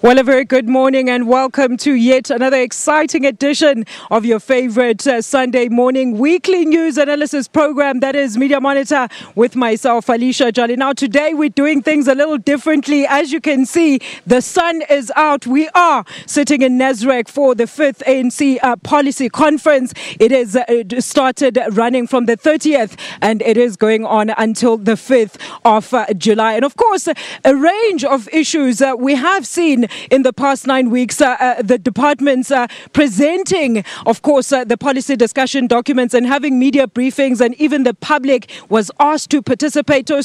Well, a very good morning and welcome to yet another exciting edition of your favorite Sunday morning weekly news analysis program, that is Media Monitor, with myself, Alicia Jolly. Now, today we're doing things a little differently. As you can see, the sun is out. We are sitting in Nasrec for the 5th ANC Policy Conference. It is started running from the 30th and it is going on until the 5th of July. And of course, a range of issues we have seen in the past 9 weeks, the departments presenting, of course, the policy discussion documents and having media briefings, and even the public was asked to participate to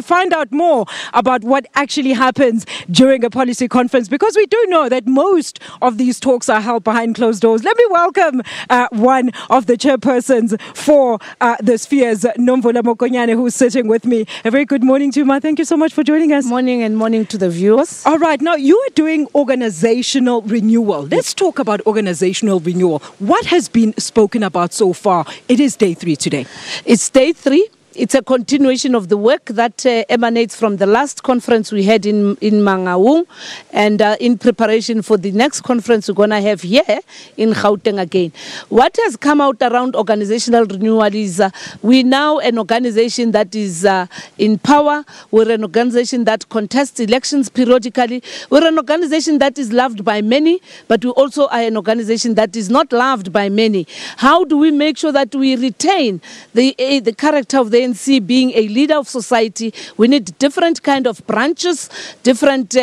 find out more about what actually happens during a policy conference, because we do know that most of these talks are held behind closed doors. Let me welcome one of the chairpersons for the Spheres, Nomvula Mokonyane, who's sitting with me. A very good morning to you, Ma. Thank you so much for joining us. Morning, and morning to the viewers. All right, now you are doing organizational renewal. Let's talk about organizational renewal. What has been spoken about so far? It is day 3 today. It's day 3. It's a continuation of the work that emanates from the last conference we had in Mangaung, and in preparation for the next conference we're going to have here in Gauteng again. What has come out around organizational renewal is we're now an organization that is in power. We're an organization that contests elections periodically. We're an organization that is loved by many, but we also are an organization that is not loved by many. How do we make sure that we retain the character of the ANC being a leader of society? We need different kind of branches, different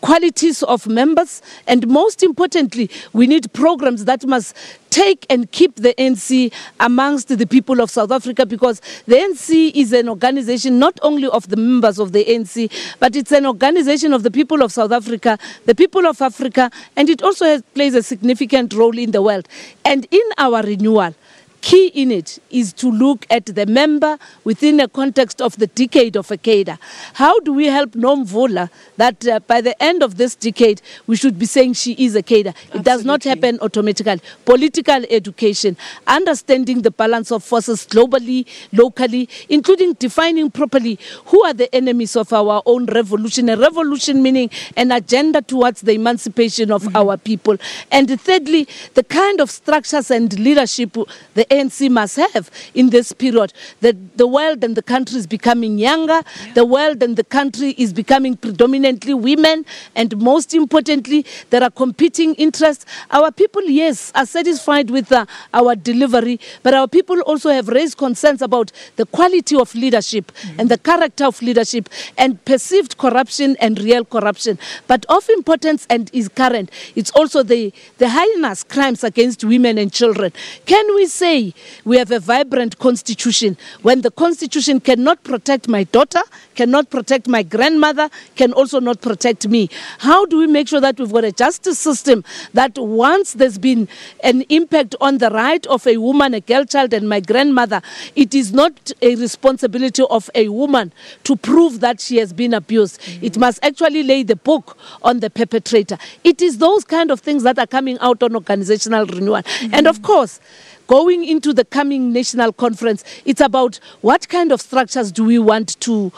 qualities of members, and most importantly, we need programs that must take and keep the ANC amongst the people of South Africa, because the ANC is an organization not only of the members of the ANC, but it's an organization of the people of South Africa, the people of Africa, and it also plays a significant role in the world. And in our renewal, key in it is to look at the member within a context of the decade of a cadre. How do we help Nomvula that by the end of this decade, we should be saying she is a cadre? It does not happen automatically. Political education, understanding the balance of forces globally, locally, including defining properly who are the enemies of our own revolution. A revolution meaning an agenda towards the emancipation of our people. And thirdly, the kind of structures and leadership the ANC must have in this period. The world and the country is becoming younger. The world and the country is becoming predominantly women. And most importantly, there are competing interests. Our people, yes, are satisfied with our delivery, but our people also have raised concerns about the quality of leadership and the character of leadership and perceived corruption and real corruption. But of importance and is current, it's also the heinous crimes against women and children. Can we say we have a vibrant constitution when the constitution cannot protect my daughter, cannot protect my grandmother, can also not protect me? How do we make sure that we've got a justice system that once there's been an impact on the right of a woman, a girl child, and my grandmother, it is not a responsibility of a woman to prove that she has been abused. It must actually lay the book on the perpetrator. It is those kind of things that are coming out on organizational renewal. And of course, going into the coming national conference, it's about what kind of structures do we want to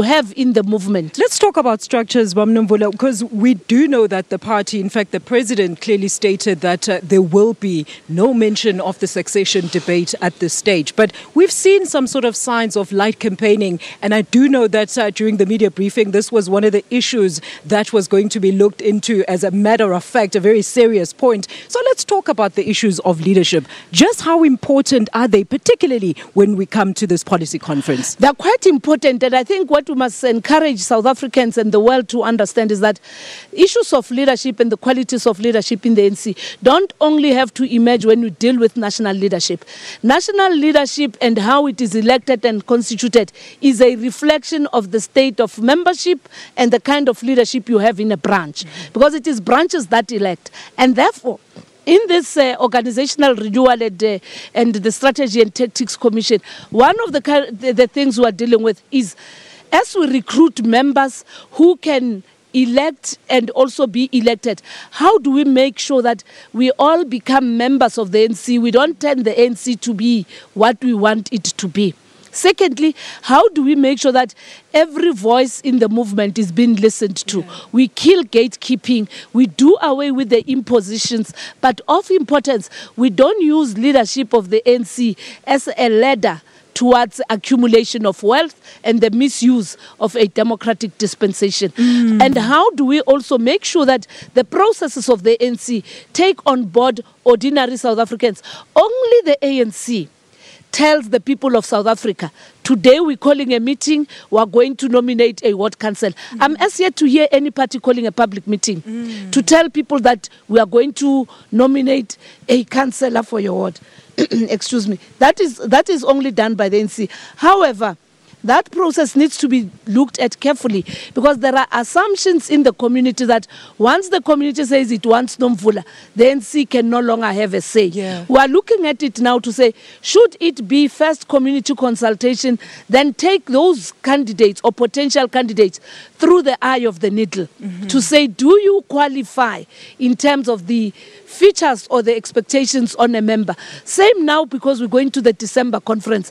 have in the movement. Let's talk about structures, Nomvula, because we do know that the party, in fact, the president clearly stated that there will be no mention of the succession debate at this stage. But we've seen some sort of signs of light campaigning, and I do know that during the media briefing, this was one of the issues that was going to be looked into as a matter of fact, a very serious point. So let's talk about the issues of leadership. Just how important are they, particularly when we come to this policy conference? They're quite important, and I think what we must encourage South Africans and the world to understand is that issues of leadership and the qualities of leadership in the ANC don't only have to emerge when we deal with national leadership. National leadership and how it is elected and constituted is a reflection of the state of membership and the kind of leadership you have in a branch, because it is branches that elect. And therefore, in this organizational renewal and the Strategy and Tactics Commission, one of the things we are dealing with is, as we recruit members who can elect and also be elected, how do we make sure that we all become members of the ANC? We don't turn the ANC to be what we want it to be. Secondly, how do we make sure that every voice in the movement is being listened to? We kill gatekeeping, we do away with the impositions, but of importance, we don't use leadership of the ANC as a ladder towards accumulation of wealth and the misuse of a democratic dispensation. And how do we also make sure that the processes of the ANC take on board ordinary South Africans? Only the ANC tells the people of South Africa, today we're calling a meeting, we're going to nominate a ward council. I'm as yet to hear any party calling a public meeting to tell people that we are going to nominate a councillor for your ward. Excuse me. That is only done by the ANC. However, that process needs to be looked at carefully, because there are assumptions in the community that once the community says it wants Nomvula, the ANC can no longer have a say. We are looking at it now to say, should it be first community consultation, then take those candidates or potential candidates through the eye of the needle to say, do you qualify in terms of the features or the expectations on a member? Same now, because we're going to the December conference.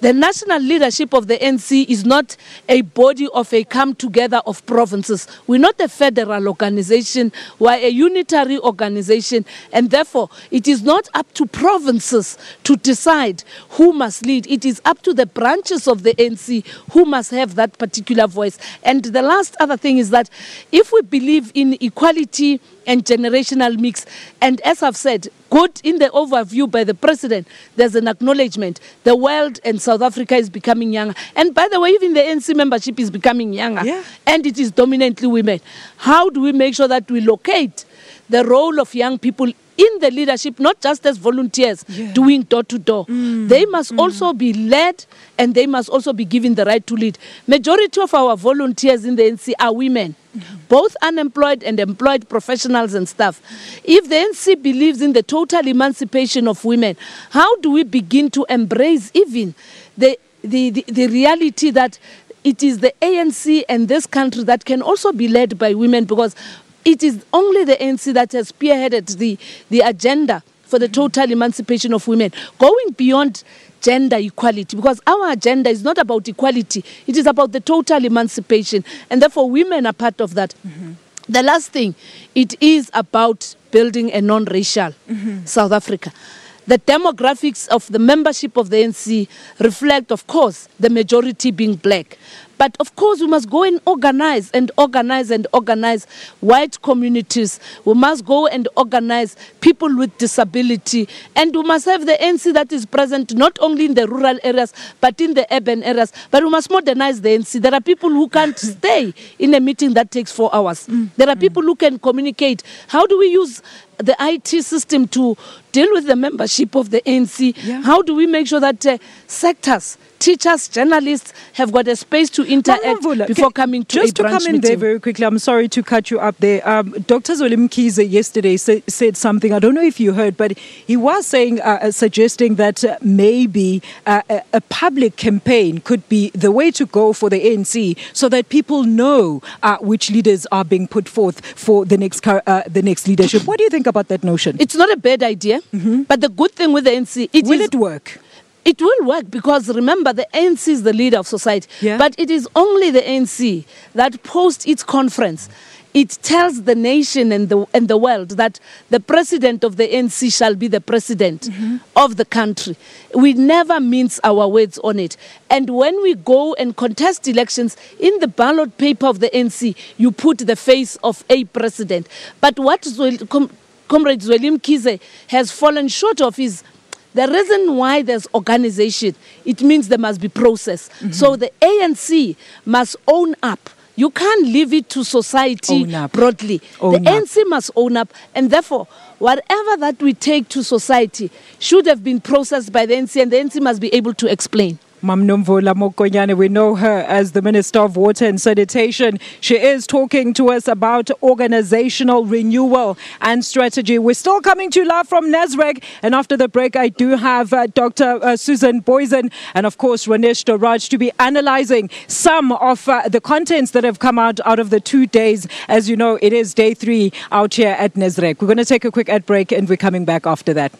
The national leadership of the NC is not a body of a come together of provinces. We're not a federal organization, we're a unitary organization, and therefore it is not up to provinces to decide who must lead. It is up to the branches of the NC who must have that particular voice. And the last other thing is that if we believe in equality and generational mix, and as I've said, good in the overview by the president, there's an acknowledgement the world and South Africa is becoming younger. And by the way, even the ANC membership is becoming younger, and it is dominantly women. How do we make sure that we locate the role of young people in the leadership, not just as volunteers doing door-to-door? They must also be led, and they must also be given the right to lead. Majority of our volunteers in the NC are women, both unemployed and employed professionals and staff. If the NC believes in the total emancipation of women, how do we begin to embrace even the reality that it is the ANC and this country that can also be led by women? Because it is only the ANC that has spearheaded the agenda for the total emancipation of women, going beyond gender equality, because our agenda is not about equality, it is about the total emancipation, and therefore women are part of that. The last thing, it is about building a non-racial South Africa. The demographics of the membership of the ANC reflect, of course, the majority being black. But of course, we must go and organize white communities. We must go and organize people with disability. And we must have the ANC that is present not only in the rural areas, but in the urban areas. But we must modernize the ANC. There are people who can't stay in a meeting that takes 4 hours. There are people who can communicate. How do we use the IT system to deal with the membership of the ANC? How do we make sure that sectors, teachers, journalists have got a space to interact before coming to just a branch to come in meeting? there very quickly, I'm sorry to cut you up there. Dr. Zweli Mkhize yesterday said something, I don't know if you heard, but he was saying, suggesting that maybe a public campaign could be the way to go for the ANC, so that people know which leaders are being put forth for the next leadership. What do you think about that notion? It's not a bad idea, but the good thing with the ANC, will it work? It will work, because remember, the ANC is the leader of society. But it is only the ANC that post its conference, it tells the nation and the world that the president of the ANC shall be the president of the country. We never mince our words on it. And when we go and contest elections, in the ballot paper of the ANC, you put the face of a president. But what Comrade Zweli Mkhize has fallen short of is the reason why there's organization. It means there must be process. So the ANC must own up. You can't leave it to society broadly. The ANC must own up, and therefore, whatever that we take to society should have been processed by the ANC, and the ANC must be able to explain. Mam Nomvula Mokonyane, we know her as the Minister of Water and Sanitation. She is talking to us about organizational renewal and strategy. We're still coming to you live from Nasrec, and after the break, I do have Dr. Susan Boysen and, of course, Ranesh Doraj to be analyzing some of the contents that have come out of the 2 days. As you know, it is day 3 out here at Nasrec. We're going to take a quick ad break, and we're coming back after that.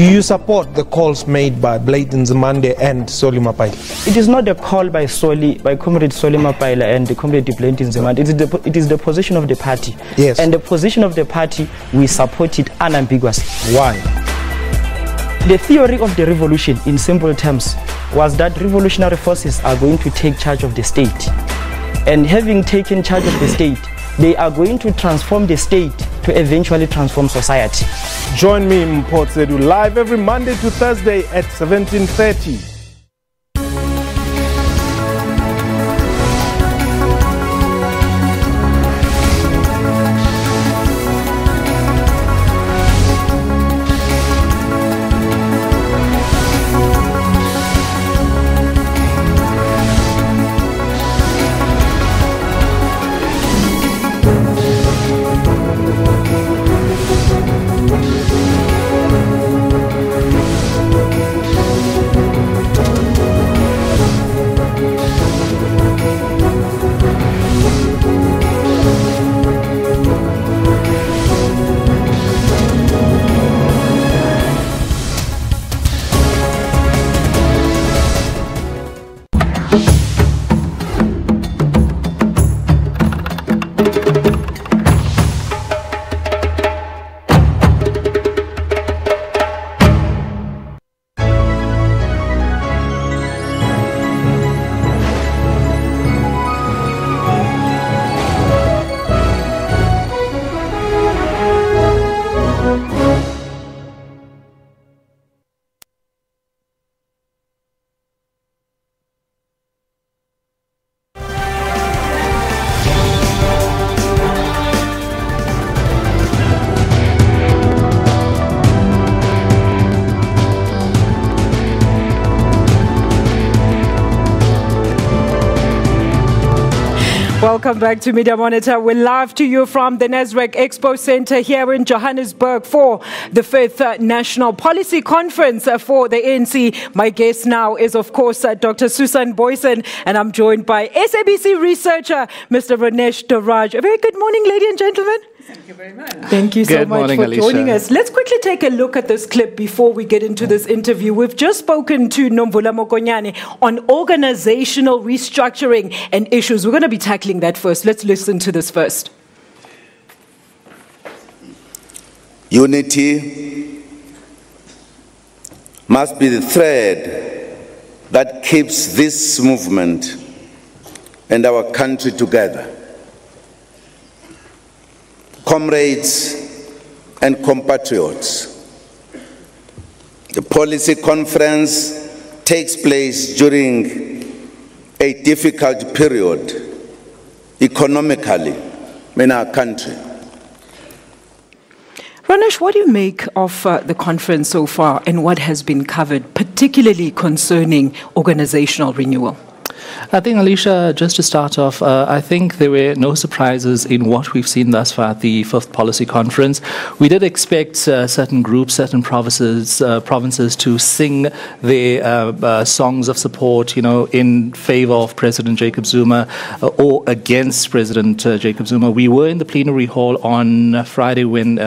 Do you support the calls made by Blade Nzimande and Solly Mapaila? It is not a call by Comrade Solly Mapaila and the Comrade Blade Nzimande. It is the position of the party. Yes. And the position of the party, we support it unambiguously. Why? The theory of the revolution, in simple terms, was that revolutionary forces are going to take charge of the state. And having taken charge of the state, they are going to transform the state to eventually transform society. Join me in Port Sedu live every Monday to Thursday at 17:30. Welcome back to Media Monitor. We're live to you from the Nasrec Expo Center here in Johannesburg for the 5th National Policy Conference for the ANC. My guest now is, of course, Dr. Susan Boyson, and I'm joined by SABC researcher, Mr. Ranesh Daraj. A very good morning, ladies and gentlemen. Thank you very much. Thank you so Good much morning, for Alicia. joining us. Let's quickly take a look at this clip before we get into this interview. We've just spoken to Nomvula Mokonyane on organizational restructuring and issues. We're going to be tackling that first. Let's listen to this first. Unity must be the thread that keeps this movement and our country together. Comrades and compatriots, the policy conference takes place during a difficult period economically in our country. Ranesh, what do you make of the conference so far and what has been covered, particularly concerning organizational renewal? I think, Alicia, just to start off, I think there were no surprises in what we've seen thus far at the 5th Policy Conference. We did expect certain groups, certain provinces to sing their songs of support, in favor of President Jacob Zuma or against President Jacob Zuma. We were in the plenary hall on Friday when,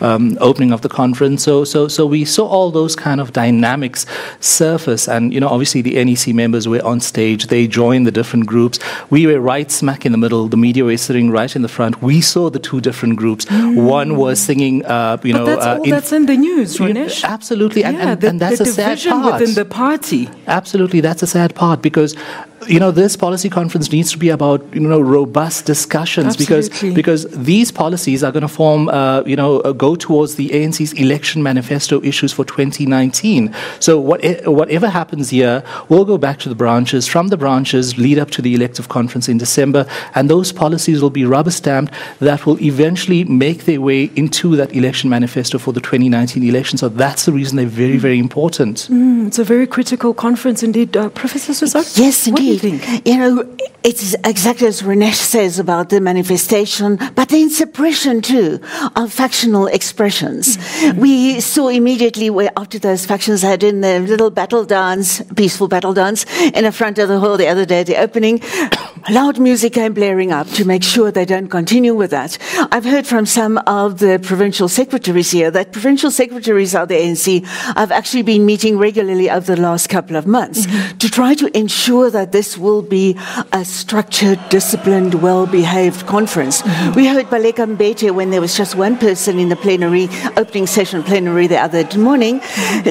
opening of the conference. So we saw all those kind of dynamics surface, and, obviously the NEC members were on stage. They joined the different groups. We were right smack in the middle. The media were sitting right in the front. We saw the two different groups. One was singing, But that's all that's in the news, Ranesh. Absolutely, and that's the a sad division part. within the party. Absolutely, that's a sad part because this policy conference needs to be about robust discussions. Absolutely. because these policies are going to form go towards the ANC's election manifesto issues for 2019. So whatever happens here will go back to the branches. From the branches, lead up to the elective conference in December, and those policies will be rubber stamped. That will eventually make their way into that election manifesto for the 2019 election. So that's the reason they're very, very important. It's a very critical conference indeed. Professor Susan? Yes, indeed. What do you think? It's exactly as Ranesh says about the manifestation, but the suppression too of factional expressions. We saw immediately after those factions had in their little battle dance, peaceful battle dance, in the front of the hall the other day at the opening, loud music came blaring up to make sure they don't continue with that. I've heard from some of the provincial secretaries here that provincial secretaries of the ANC have actually been meeting regularly over the last couple of months to try to ensure that this will be a structured, disciplined, well-behaved conference. We heard Baleka Mbete when there was just one person in the plenary, opening session plenary the other morning,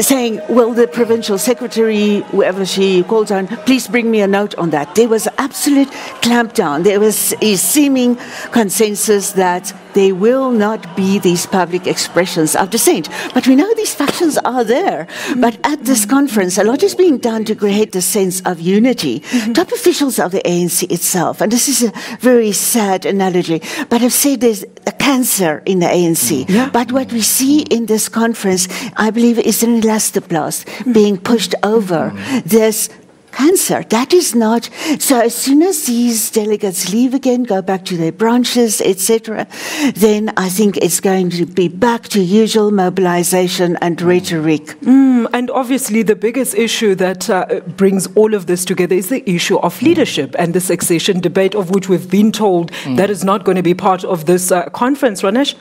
saying, well, the provincial secretary, whoever she called on, please bring me a note on that. There was absolute clampdown. There was a seeming consensus that there will not be these public expressions of dissent. But we know these factions are there. But at this conference, a lot is being done to create the sense of unity. Top officials of the ANC itself, and this is a very sad analogy, but have said there's a cancer in the ANC. But what we see in this conference, I believe, is an elastoplast being pushed over this cancer. That is not. So as soon as these delegates leave again, go back to their branches, etc., then I think it's going to be back to usual mobilization and rhetoric. And obviously the biggest issue that brings all of this together is the issue of leadership and the succession debate, of which we've been told that is not going to be part of this conference. Ronesh?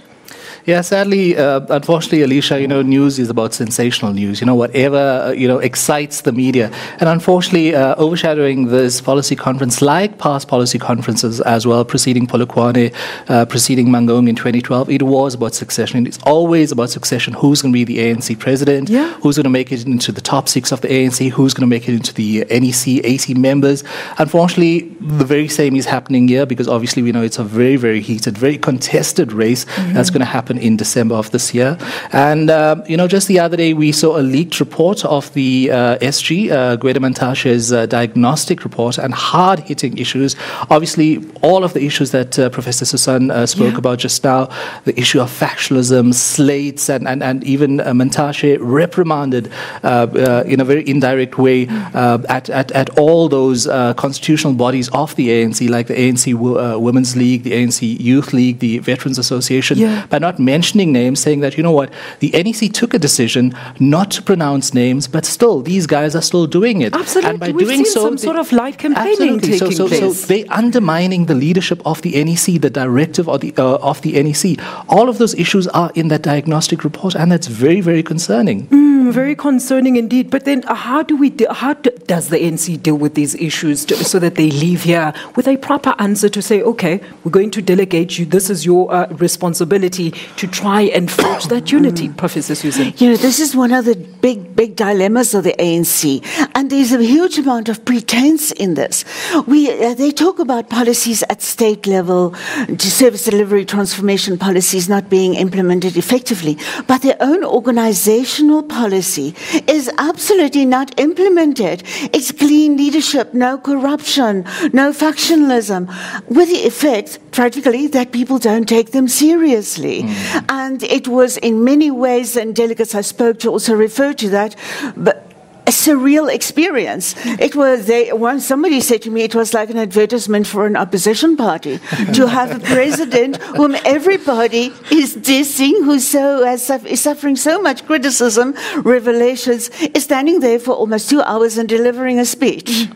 Yeah, sadly, unfortunately, Alicia, news is about sensational news, whatever, excites the media. And unfortunately, overshadowing this policy conference, like past policy conferences as well, preceding Polokwane, preceding Mangaung in 2012, it was about succession. It's always about succession. Who's going to be the ANC president? Who's going to make it into the top 6 of the ANC? Who's going to make it into the NEC, AC members? Unfortunately, the very same is happening here, because obviously we know it's a very, very heated, very contested race that's going to happen in December of this year. And, just the other day, we saw a leaked report of the SG, Gwede Mantashe's diagnostic report, and hard-hitting issues. Obviously, all of the issues that Professor Susan spoke about just now, the issue of factionalism, slates, and even Mantashe reprimanded in a very indirect way at all those constitutional bodies of the ANC, like the ANC Women's League, the ANC Youth League, the Veterans Association, by not mentioning names, saying that, the NEC took a decision not to pronounce names, but still, these guys are still doing it. Absolutely. And by We've doing seen so, some sort of light campaigning taking so place. they're undermining the leadership of the NEC, the directive of the NEC. All of those issues are in that diagnostic report, and that's very, very concerning. Very concerning indeed. But then how does the ANC deal with these issues so that they leave here with a proper answer to say, okay, we're going to delegate you, this is your responsibility to try and forge that unity, Professor Susan? This is one of the big dilemmas of the ANC, and there's a huge amount of pretense in this. They talk about policies at state level, service delivery transformation policies not being implemented effectively, but their own organizational policy is absolutely not implemented. It's clean leadership, no corruption, no factionalism, with the effect, tragically, that people don't take them seriously. And it was in many ways, and delegates I spoke to also referred to that, but a surreal experience. It was, somebody said to me, it was like an advertisement for an opposition party to have a president whom everybody is dissing, who is suffering so much criticism, revelations, is standing there for almost 2 hours and delivering a speech.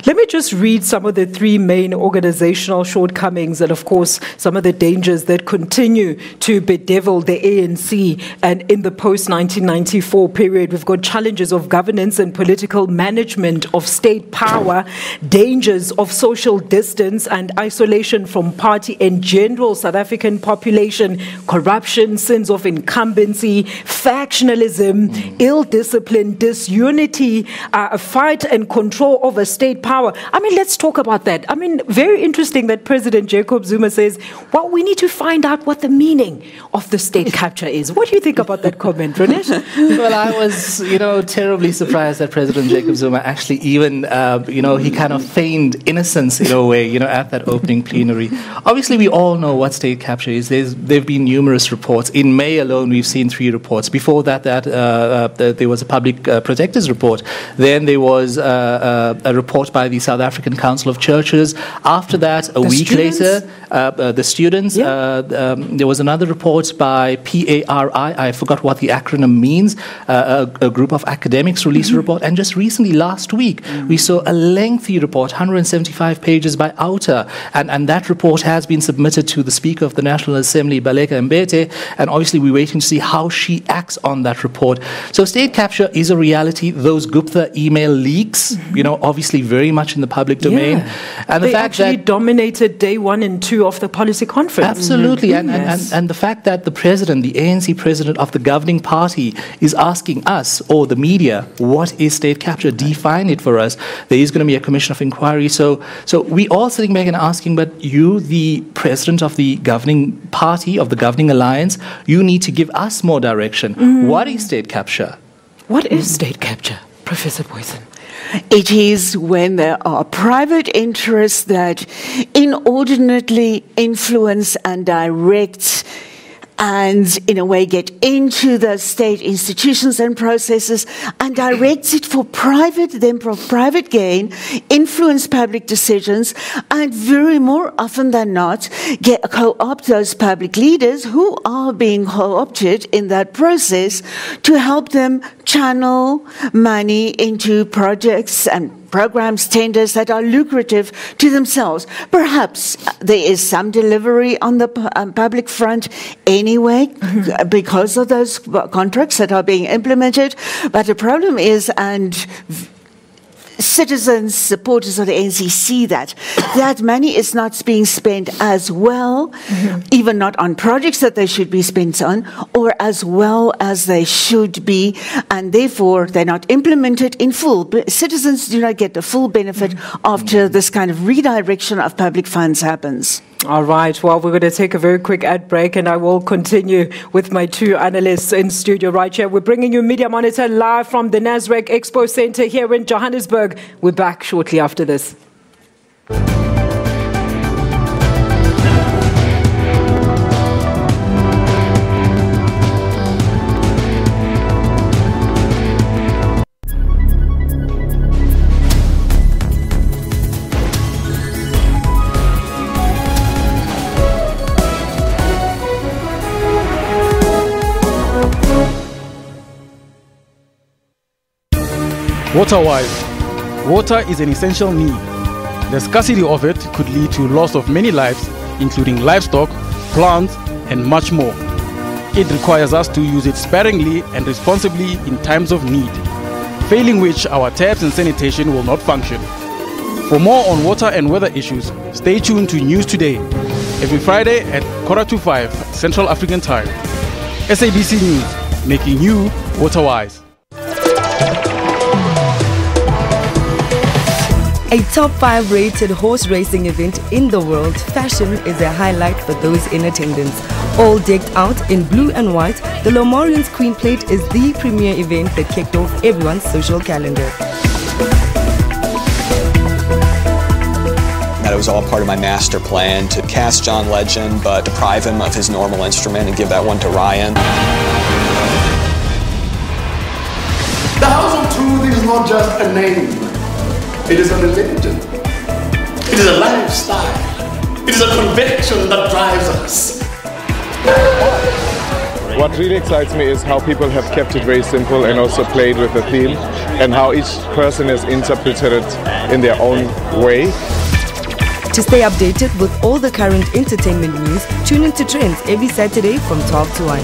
Let me just read some of the 3 main organizational shortcomings and, of course, some of the dangers that continue to bedevil the ANC. And in the post-1994 period, we've got challenges of governance and political management of state power, dangers of social distance and isolation from party and general South African population, corruption, sins of incumbency, factionalism, ill discipline, disunity, a fight and control over state power. Let's talk about that. Very interesting that President Jacob Zuma says, well, we need to find out what the meaning of the state capture is. What do you think about that comment, Ronesh? Well, I was, terribly surprised that President Jacob Zuma actually even, he kind of feigned innocence in a way, at that opening plenary. Obviously, we all know what state capture is. There have been numerous reports. In May alone, we've seen 3 reports. Before that, there was a public protector's report. Then there was a report by the South African Council of Churches. After that, a week later, the students. There was another report by PARI, I forgot what the acronym means, a group of academics released a report. And just recently, last week, we saw a lengthy report, 175 pages by Outer. And that report has been submitted to the Speaker of the National Assembly, Baleka Mbete, and obviously we're waiting to see how she acts on that report. So state capture is a reality. Those Gupta email leaks, obviously very much in the public domain. And the they fact actually that dominated day 1 and 2 of the policy conference. Absolutely. And the fact that the president, the ANC president of the governing party, is asking us or the media, what is state capture? Define it for us. There is going to be a commission of inquiry. So we all sitting back and asking, but you, the president of the governing party, of the governing alliance, you need to give us more direction. What is state capture? What is state capture, Professor Boyson? It is when there are private interests that inordinately influence and direct and in a way get into the state institutions and processes and directs it for private gain, influence public decisions, and very more often than not co-opt those public leaders who are being co-opted in that process to help them channel money into projects and programs, tenders that are lucrative to themselves. Perhaps there is some delivery on the public front anyway because of those contracts that are being implemented. But the problem is, and citizens, supporters of the ANC see that money is not being spent as well, even not on projects that they should be spent on, or as well as they should be, and therefore they're not implemented in full. But citizens do not get the full benefit after this kind of redirection of public funds happens. All right. Well, we're going to take a very quick ad break, and I will continue with my two analysts in studio right here. We're bringing you Media Monitor live from the Nasrec Expo Center here in Johannesburg. We're back shortly after this. Water-wise, water is an essential need. The scarcity of it could lead to loss of many lives, including livestock, plants, and much more. It requires us to use it sparingly and responsibly in times of need, failing which our taps and sanitation will not function. For more on water and weather issues, stay tuned to News Today, every Friday at 4:45 Central African Time. SABC News, making you water-wise. A top 5 rated horse racing event in the world, fashion is a highlight for those in attendance. All decked out in blue and white, the Lomorians Queen Plate is the premier event that kicked off everyone's social calendar. That it was all part of my master plan to cast John Legend but deprive him of his normal instrument and give that one to Ryan. The House of Truth is not just a name. It is a religion. It is a lifestyle. It is a conviction that drives us. What really excites me is how people have kept it very simple and also played with the theme, and how each person has interpreted it in their own way. To stay updated with all the current entertainment news, tune into Trends every Saturday from 12 to 1.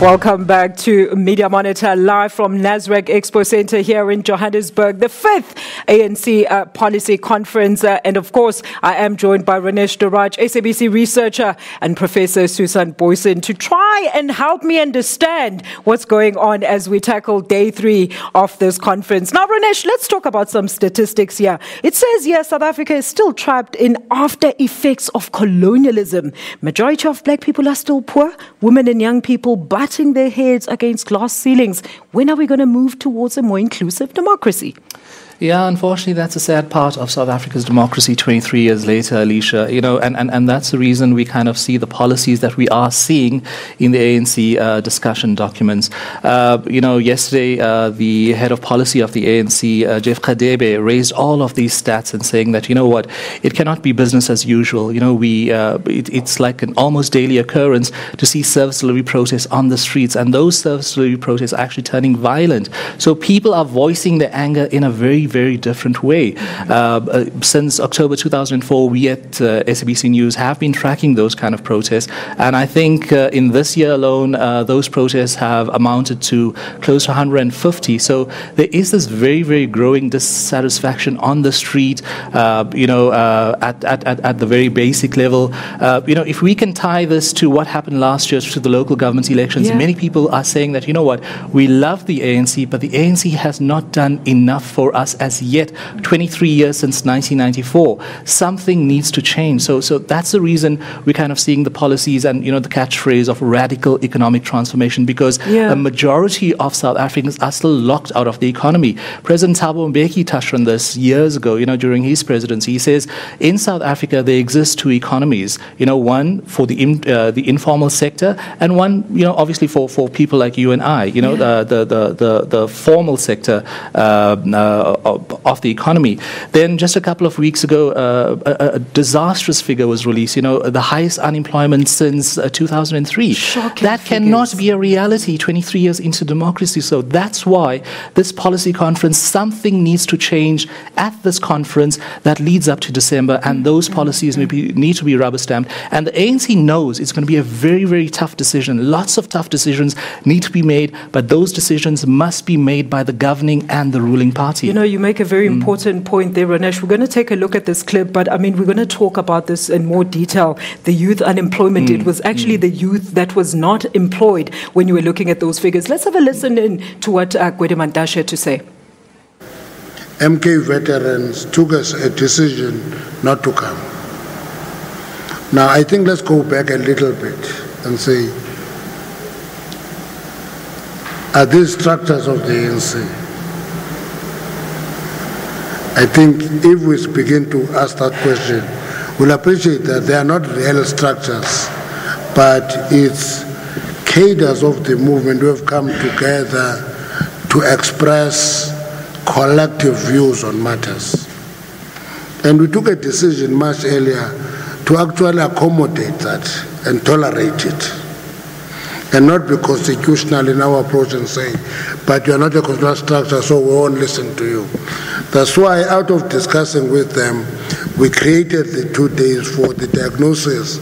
Welcome back to Media Monitor, live from Nasrec Expo Center here in Johannesburg, the 5th ANC Policy Conference. And of course, I am joined by Ranesh Duraj, SABC researcher, and Professor Susan Boyson to try and help me understand what's going on as we tackle day 3 of this conference. Now, Ranesh, let's talk about some statistics here. It says here South Africa is still trapped in after effects of colonialism. Majority of black people are still poor, women and young people batting their heads against glass ceilings. When are we going to move towards a more inclusive democracy? Yeah, unfortunately, that's a sad part of South Africa's democracy 23 years later, Alicia. And that's the reason we kind of see the policies that we are seeing in the ANC discussion documents. Yesterday, the head of policy of the ANC, Jeff Kadebe, raised all of these stats and saying that, it cannot be business as usual. It's like an almost daily occurrence to see service delivery protests on the streets, and those service delivery protests are actually turning violent. So people are voicing their anger in a very different way. Since October 2004, we at SABC News have been tracking those kind of protests, and I think in this year alone, those protests have amounted to close to 150. So there is this very growing dissatisfaction on the street, at the very basic level. If we can tie this to what happened last year to the local government elections, many people are saying that, we love the ANC, but the ANC has not done enough for us as yet. 23 years since 1994. Something needs to change. So that's the reason we're kind of seeing the policies and, the catchphrase of radical economic transformation, because a majority of South Africans are still locked out of the economy. President Thabo Mbeki touched on this years ago, during his presidency. He says, in South Africa, there exist 2 economies, one for the informal sector, and one, obviously for people like you and I, the formal sector of the economy. Then just a couple of weeks ago, a disastrous figure was released, the highest unemployment since 2003. Shocking that cannot be a reality 23 years into democracy. So that's why this policy conference, something needs to change at this conference that leads up to December, and those policies need to be rubber stamped. And the ANC knows it's going to be a very tough decision. Lots of tough decisions need to be made, but those decisions must be made by the governing and the ruling party. You make a very important point there, Ranesh. We're going to take a look at this clip, but we're going to talk about this in more detail. The youth unemployment, it was actually the youth that was not employed when you were looking at those figures. Let's have a listen in to what Gwede Mantashe had to say. MK veterans took us a decision not to come. Now, I think let's go back a little bit and say, are these structures of the ANC? I think if we begin to ask that question, we'll appreciate that they are not real structures, but it's cadres of the movement who have come together to express collective views on matters. And we took a decision much earlier to actually accommodate that and tolerate it, and not be constitutional in our approach and say, but you're not a constitutional structure, so we won't listen to you. That's why, out of discussing with them, we created the 2 days for the diagnosis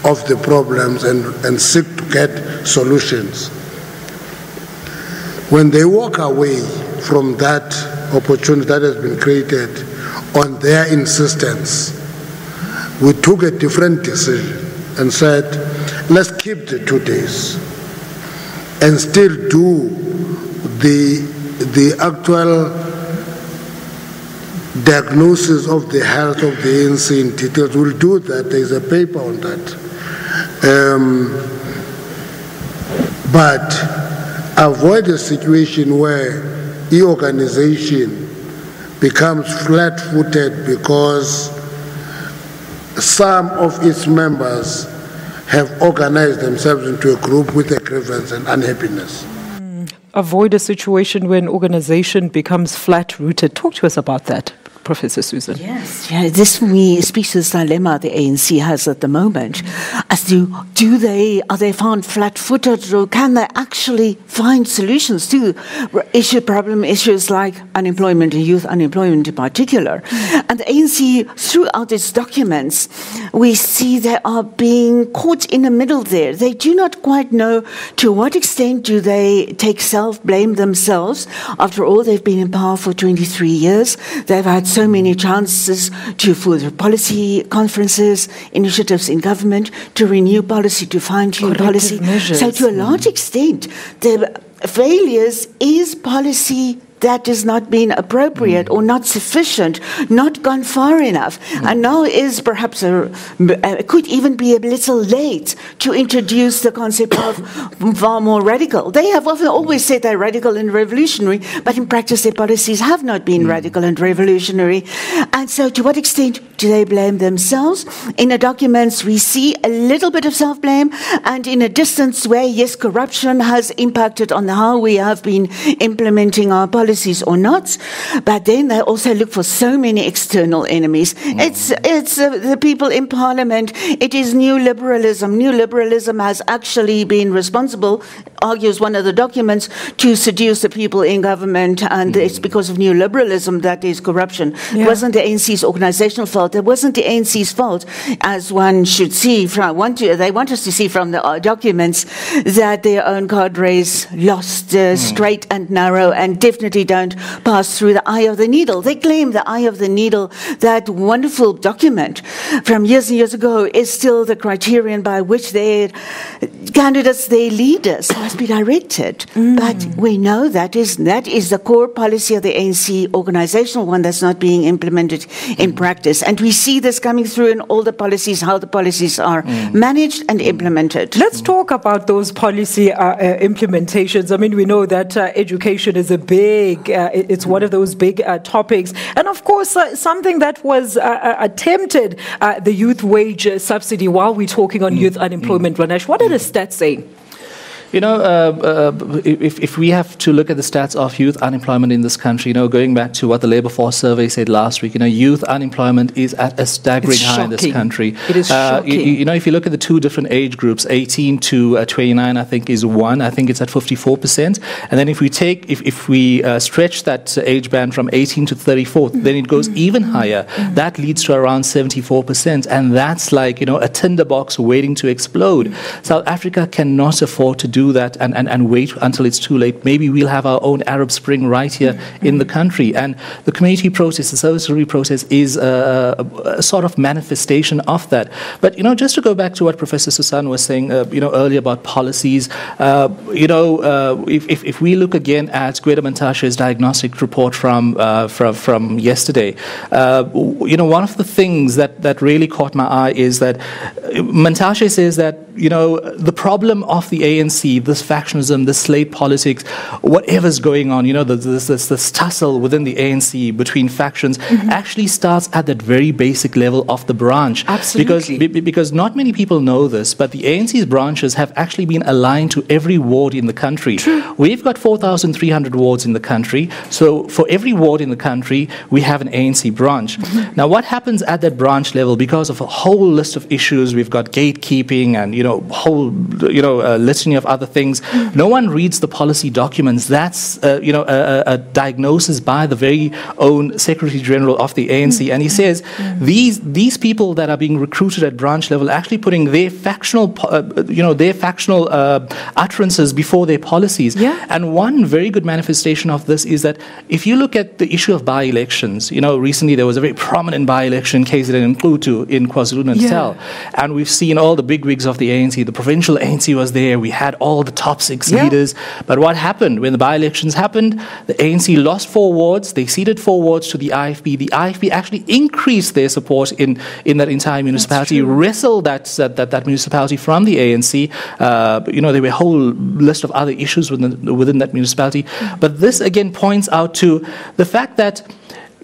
of the problems and seek to get solutions. When they walk away from that opportunity that has been created on their insistence, we took a different decision and said, let's keep the 2 days and still do the actual diagnosis of the health of the ANC in details. We'll do that. There's a paper on that. But avoid a situation where e-organization becomes flat-footed because some of its members have organized themselves into a group with a grievance and unhappiness. Avoid a situation where an organization becomes flat-rooted. Talk to us about that. Professor Susan. Yes, this for me speaks to this dilemma the ANC has at the moment. As to are they found flat-footed, or can they actually find solutions to issues like unemployment and youth unemployment in particular? And the ANC, throughout its documents, we see they are being caught in the middle there. They do not quite know to what extent do they take self-blame themselves. After all, they've been in power for 23 years. They've had so many chances for policy conferences, initiatives in government, to renew policy, to fine-tune policy. Measures. So to a large extent, the failures is policy that has not been appropriate or not sufficient, not gone far enough, and now is perhaps could even be a little late to introduce the concept of far more radical. They have often always said they're radical and revolutionary, but in practice their policies have not been radical and revolutionary. And so to what extent do they blame themselves? In the documents we see a little bit of self-blame, and in a distance where, yes, corruption has impacted on how we have been implementing our policies or not, but then they also look for so many external enemies. It's the people in Parliament. It is new liberalism. New liberalism has actually been responsible, argues one of the documents, to seduce the people in government, and it's because of new liberalism that is corruption. It wasn't the ANC's organizational fault. It wasn't the ANC's fault, as one should see they want us to see from the documents, that their own cadres lost straight and narrow, and definitely don't pass through the eye of the needle. They claim the eye of the needle, that wonderful document from years and years ago, is still the criterion by which their candidates, their leaders, must be directed. But we know that is the core policy of the ANC, organizational one, that's not being implemented in practice. And we see this coming through in all the policies, how the policies are managed and implemented. Let's talk about those policy implementations. I mean, we know that education is a big, it's one of those big topics. And of course, something that was attempted, the youth wage subsidy, while we're talking on youth unemployment. Ranesh, what are the stats saying? You know, if we have to look at the stats of youth unemployment in this country, you know, going back to what the Labour Force survey said last week, you know, youth unemployment is at a staggering high in this country. It is shocking. You know, if you look at the two different age groups, 18 to 29, I think is one. I think it's at 54%. And then if we stretch that age band from 18 to 34, then it goes even higher. That leads to around 74%. And that's like, you know, a tinderbox waiting to explode. South Africa cannot afford to do that and wait until it's too late. Maybe we'll have our own Arab Spring right here in the country. And the community process, the service delivery process, is a sort of manifestation of that. But, you know, just to go back to what Professor Susan was saying, you know, earlier about policies, you know, if we look again at Gweda Mantashe's diagnostic report from yesterday, you know, one of the things that really caught my eye is that Mantashe says that, you know, the problem of the ANC, this factionism, this slate politics, whatever's going on, you know, this tussle within the ANC between factions actually starts at that very basic level of the branch. Absolutely. Because not many people know this, but the ANC's branches have actually been aligned to every ward in the country. True. We've got 4,300 wards in the country, so for every ward in the country, we have an ANC branch. Now, what happens at that branch level, because of a whole list of issues, we've got gatekeeping and, you know, whole, you know, litany of other things. No one reads the policy documents. That's, you know, a diagnosis by the very own Secretary General of the ANC. And he says these people that are being recruited at branch level are actually putting their factional, you know, their factional utterances before their policies. Yeah. And one very good manifestation of this is that if you look at the issue of by-elections, you know, recently there was a very prominent by-election case that included in KwaZulu-Natal. And we've seen all the bigwigs of the ANC. The provincial ANC was there. We had all the top six leaders. But what happened when the by-elections happened? The ANC lost 4 wards. They ceded 4 wards to the IFP. The IFP actually increased their support in that entire municipality, wrestled that municipality from the ANC. You know, there were a whole list of other issues within that municipality. But this again points out to the fact that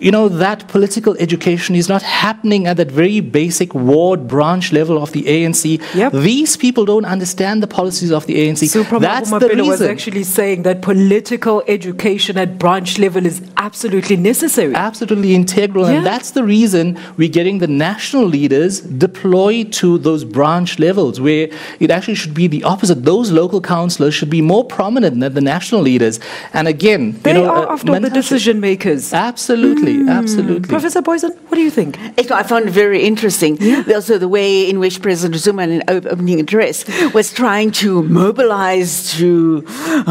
that political education is not happening at that very basic ward branch level of the ANC. Yep. These people don't understand the policies of the ANC. That's the reason. Was actually saying that political education at branch level is absolutely necessary. Absolutely integral. And that's the reason we're getting the national leaders deployed to those branch levels, where it actually should be the opposite. Those local councillors should be more prominent than the national leaders. And again, they are after all the decision makers. Absolutely. Absolutely. Professor Boysen, what do you think? I found it very interesting. Also, the way in which President Zuma, in an opening address, was trying to mobilize, to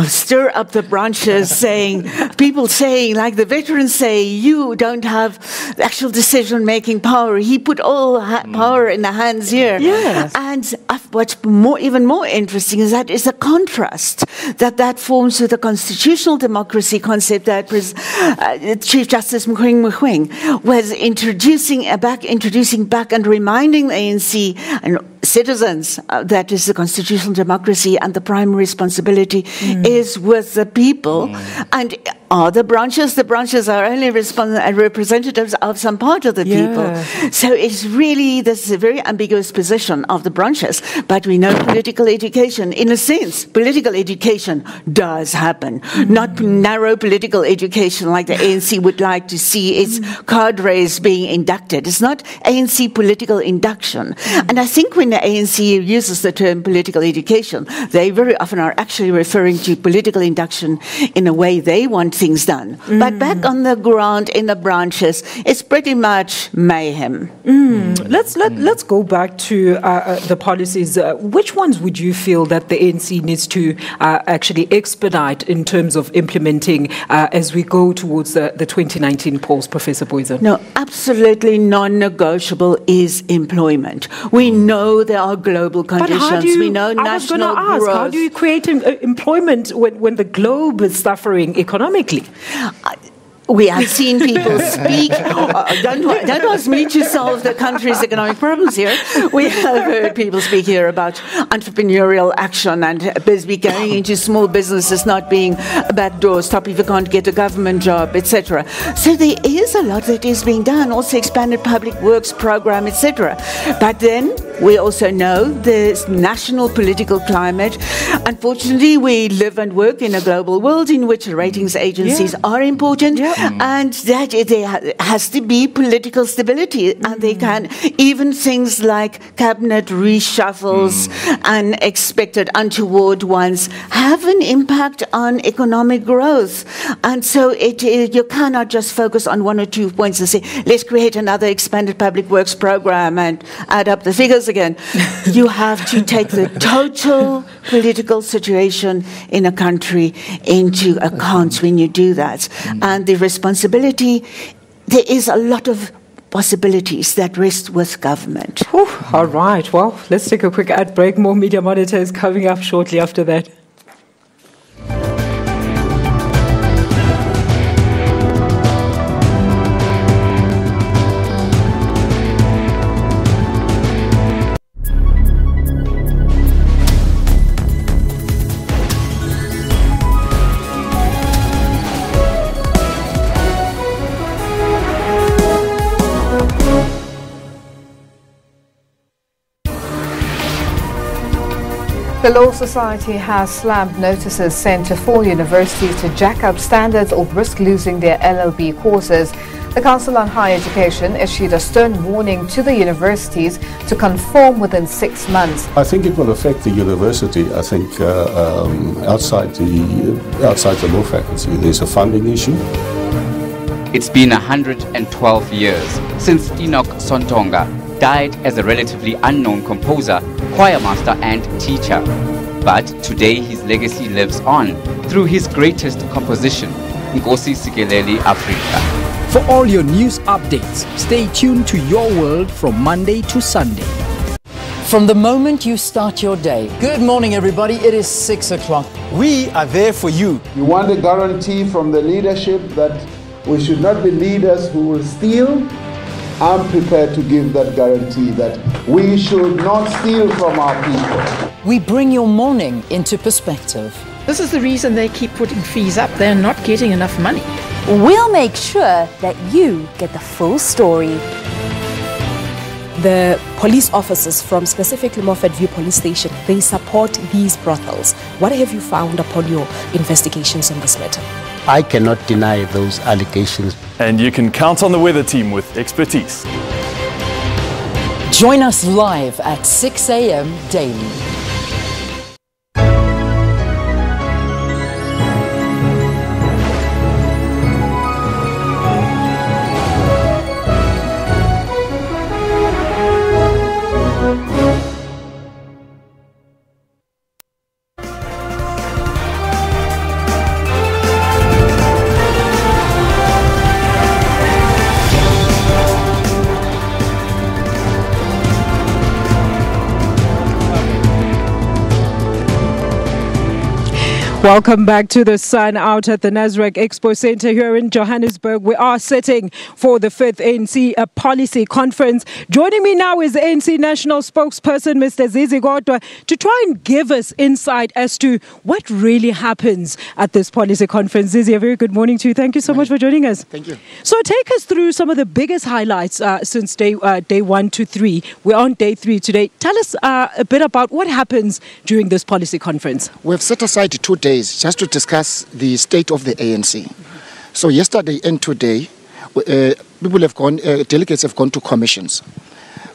stir up the branches, people saying, like the veterans say, you don't have actual decision-making power. He put all power in the hands here. Yes. And what's even more interesting is that it's a contrast that forms with the constitutional democracy concept that Chief Justice Mogoeng was introducing back and reminding the ANC and citizens that is the constitutional democracy and the primary responsibility is with the people. And are the branches are only representatives of some part of the people. So it's really, this is a very ambiguous position of the branches, but we know political education, in a sense, political education does happen. Not narrow political education like the ANC would like to see its cadres being inducted. It's not ANC political induction. And I think when the ANC uses the term political education, they very often are actually referring to political induction in a way they want things done. But back on the ground, in the branches, it's pretty much mayhem. Let's go back to the policies. Which ones would you feel that the ANC needs to actually expedite in terms of implementing as we go towards the 2019 polls, Professor Boysen? No, absolutely non-negotiable is employment. We know there are global conditions. We know national growth. How do you create employment when the globe is suffering economically? We have seen people speak. Don't ask me to solve the country's economic problems here. We have heard people speak here about entrepreneurial action and going into small businesses not being a backdoor stop if you can't get a government job, etc. So there is a lot that is being done. Also expanded public works program, etc. But then we also know the national political climate. Unfortunately, we live and work in a global world in which ratings agencies are important. And that there has to be political stability, and they can, even things like cabinet reshuffles, unexpected, untoward ones, have an impact on economic growth. And so you cannot just focus on one or 2 points and say, let's create another expanded public works program and add up the figures again. You have to take the total political situation in a country into account when you do that. And the responsibility, there is a lot of possibilities that rest with government. All right, well, let's take a quick ad break. More Media Monitor is coming up shortly after that. The Law Society has slammed notices sent to 4 universities to jack up standards or risk losing their LLB courses. The Council on Higher Education issued a stern warning to the universities to conform within 6 months. I think it will affect the university. I think outside the law faculty, there's a funding issue. It's been 112 years since Enoch Sontonga died as a relatively unknown composer, choir master and teacher. But today his legacy lives on through his greatest composition, Nkosi Sikeleli Afrika. For all your news updates, stay tuned to Your World from Monday to Sunday. From the moment you start your day. Good morning, everybody. It is 6 o'clock. We are there for you. You want a guarantee from the leadership that we should not be leaders who will steal? I'm prepared to give that guarantee that we should not steal from our people. We bring your morning into perspective. This is the reason they keep putting fees up. They're not getting enough money. We'll make sure that you get the full story. The police officers from specifically Moffat View Police Station, they support these brothels. What have you found upon your investigations on this matter? I cannot deny those allegations. And you can count on the weather team with expertise. Join us live at 6 a.m. daily. Welcome back to the Sun out at the Nasrec Expo Center here in Johannesburg. We are sitting for the 5th ANC Policy Conference. Joining me now is the ANC National Spokesperson, Mr. Zizi Kodwa, to try and give us insight as to what really happens at this policy conference. Zizi, a very good morning to you. Thank you so much for joining us. Thank you. So take us through some of the biggest highlights since day 1 to 3. We're on day 3 today. Tell us a bit about what happens during this policy conference. We've set aside 2 days just to discuss the state of the ANC. So yesterday and today, delegates have gone to commissions.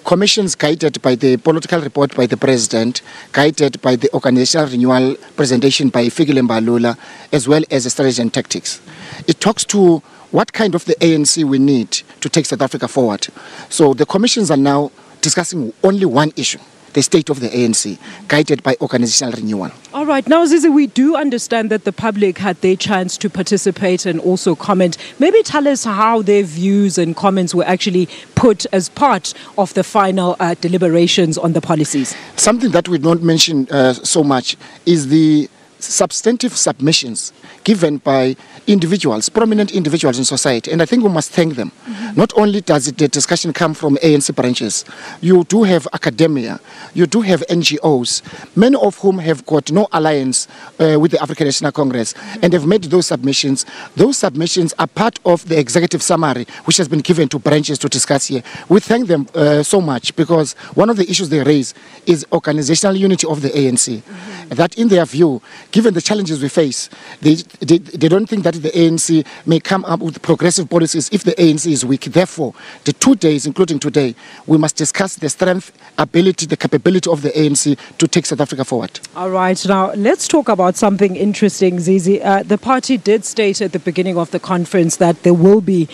Commissions guided by the political report by the president, guided by the organizational renewal presentation by Fikile Mbalula, as well as the strategy and tactics. It talks to what kind of the ANC we need to take South Africa forward. So the commissions are now discussing only one issue: the state of the ANC, guided by organizational renewal. All right. Now, Zizi, we do understand that the public had their chance to participate and also comment. Maybe tell us how their views and comments were actually put as part of the final deliberations on the policies. Something that we don't mention so much is the substantive submissions given by individuals, prominent individuals in society, and I think we must thank them. Not only does the discussion come from ANC branches, you do have academia, you do have NGOs, many of whom have got no alliance with the African National Congress and have made those submissions. Those submissions are part of the executive summary which has been given to branches to discuss here. We thank them so much, because one of the issues they raise is organizational unity of the ANC. That in their view, given the challenges we face, they don't think that the ANC may come up with progressive policies if the ANC is weak. Therefore, the 2 days, including today, we must discuss the strength, ability, the capability of the ANC to take South Africa forward. All right. Now, let's talk about something interesting, Zizi. The party did state at the beginning of the conference that there will be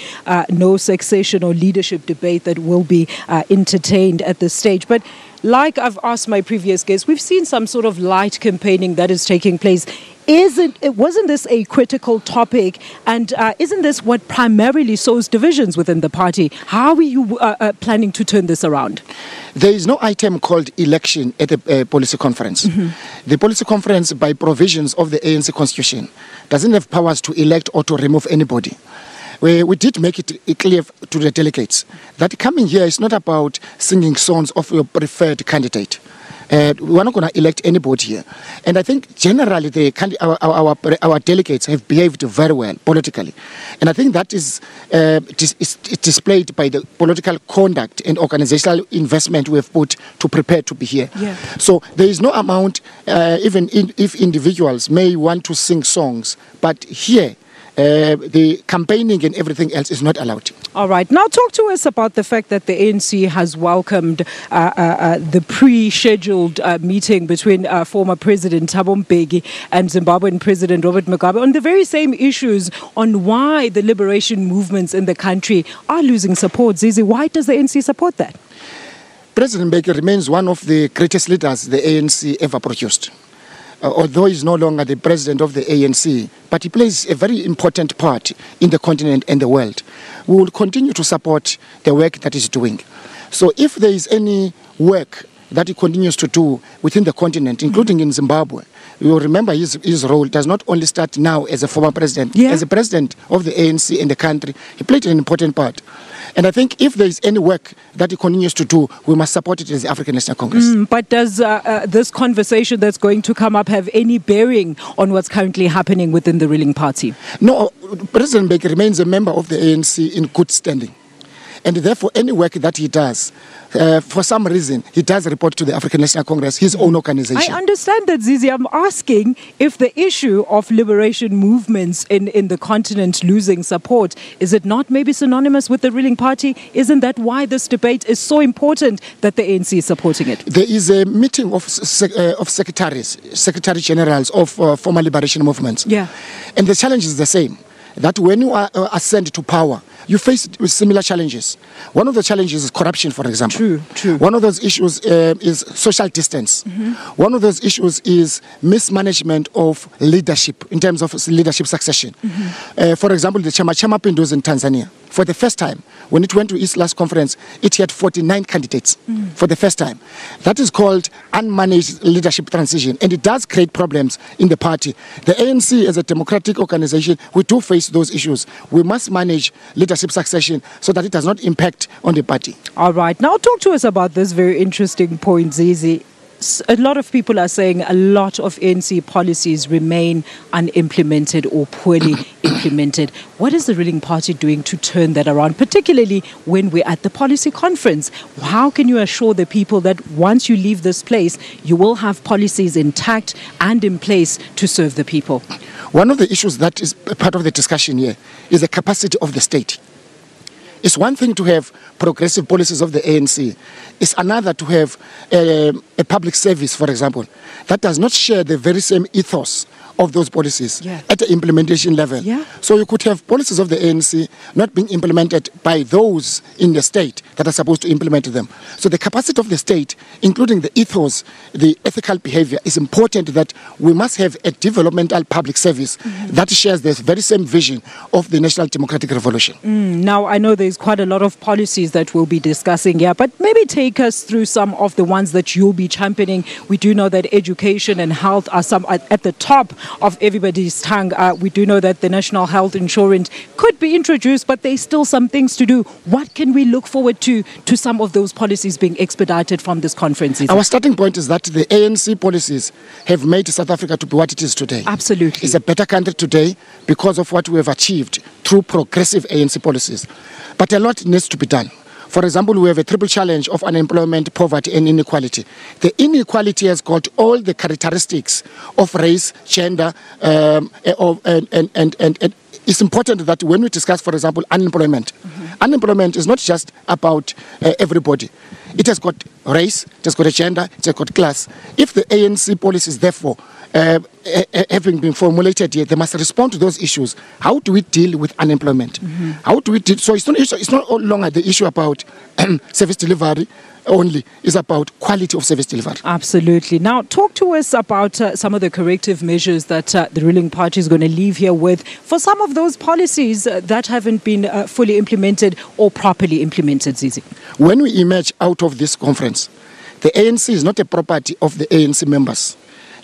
no succession or leadership debate that will be entertained at this stage. But like I've asked my previous guests, we've seen some sort of light campaigning that is taking place. Wasn't this a critical topic, and isn't this what primarily sows divisions within the party? How are you planning to turn this around? There is no item called election at the policy conference. The policy conference, by provisions of the ANC constitution, doesn't have powers to elect or to remove anybody. We did make it clear to the delegates that coming here is not about singing songs of your preferred candidate. We're not going to elect anybody here. And I think generally our delegates have behaved very well politically. And I think that is displayed by the political conduct and organizational investment we have put to prepare to be here. Yeah. So there is no amount, even if individuals may want to sing songs, but here, the campaigning and everything else is not allowed. All right. Now talk to us about the fact that the ANC has welcomed the pre-scheduled meeting between former President Thabo Mbeki and Zimbabwean President Robert Mugabe on the very same issues on why the liberation movements in the country are losing support. Zizi, why does the ANC support that? President Mbeki remains one of the greatest leaders the ANC ever produced. Although he's no longer the president of the ANC, but he plays a very important part in the continent and the world. We will continue to support the work that he's doing. So if there is any work that he continues to do within the continent, including in Zimbabwe. You will remember his role does not only start now as a former president, as a president of the ANC in the country. He played an important part. And I think if there is any work that he continues to do, we must support it as the African National Congress. But does this conversation that's going to come up have any bearing on what's currently happening within the ruling party? No, President Mbeki remains a member of the ANC in good standing. And therefore, any work that he does, for some reason, he does report to the African National Congress, his own organization. I understand that, Zizi. I'm asking if the issue of liberation movements in the continent losing support, is it not maybe synonymous with the ruling party? Isn't that why this debate is so important that the ANC is supporting it? There is a meeting of secretary generals of former liberation movements. Yeah. And the challenge is the same, that when you are ascend to power, you face similar challenges. One of the challenges is corruption, for example. True. One of those issues is social distance. One of those issues is mismanagement of leadership in terms of leadership succession. For example, the Chama Pinduzi in Tanzania, for the first time, when it went to its last conference, it had 49 candidates for the first time. That is called unmanaged leadership transition, and it does create problems in the party. The ANC, as a democratic organization, we do face those issues. We must manage leadership succession so that it does not impact on the party. All right. Now talk to us about this very interesting point, Zizi. A lot of people are saying a lot of ANC policies remain unimplemented or poorly implemented. What is the ruling party doing to turn that around, particularly when we're at the policy conference? How can you assure the people that once you leave this place, you will have policies intact and in place to serve the people? One of the issues that is part of the discussion here is the capacity of the state. It's one thing to have progressive policies of the ANC. It's another to have a public service, for example, that does not share the very same ethos of those policies at the implementation level. So you could have policies of the ANC not being implemented by those in the state that are supposed to implement them. So the capacity of the state, including the ethos, the ethical behavior, is important, that we must have a developmental public service that shares the very same vision of the National Democratic Revolution. Now, I know there's quite a lot of policies that we'll be discussing here, but maybe take us through some of the ones that you'll be championing. We do know that education and health are some at the top of everybody's tongue. We do know that the national health insurance could be introduced, but there's still some things to do. What can we look forward to some of those policies being expedited from this conference? Our starting point is that the ANC policies have made South Africa to be what it is today. Absolutely. It's a better country today because of what we have achieved through progressive ANC policies. But a lot needs to be done. For example, we have a triple challenge of unemployment, poverty, and inequality. The inequality has got all the characteristics of race, gender, and it's important that when we discuss, for example, unemployment, unemployment is not just about everybody. It has got race, it has got a gender, it has got class. If the ANC policies, therefore, having been formulated here, they must respond to those issues. How do we deal with unemployment? How do we deal? So it's not longer the issue about service delivery only. It's about quality of service delivery. Absolutely. Now, talk to us about some of the corrective measures that the ruling party is going to leave here with for some of those policies that haven't been fully implemented or properly implemented, Zizi. When we emerge out of this conference, the ANC is not a property of the ANC members.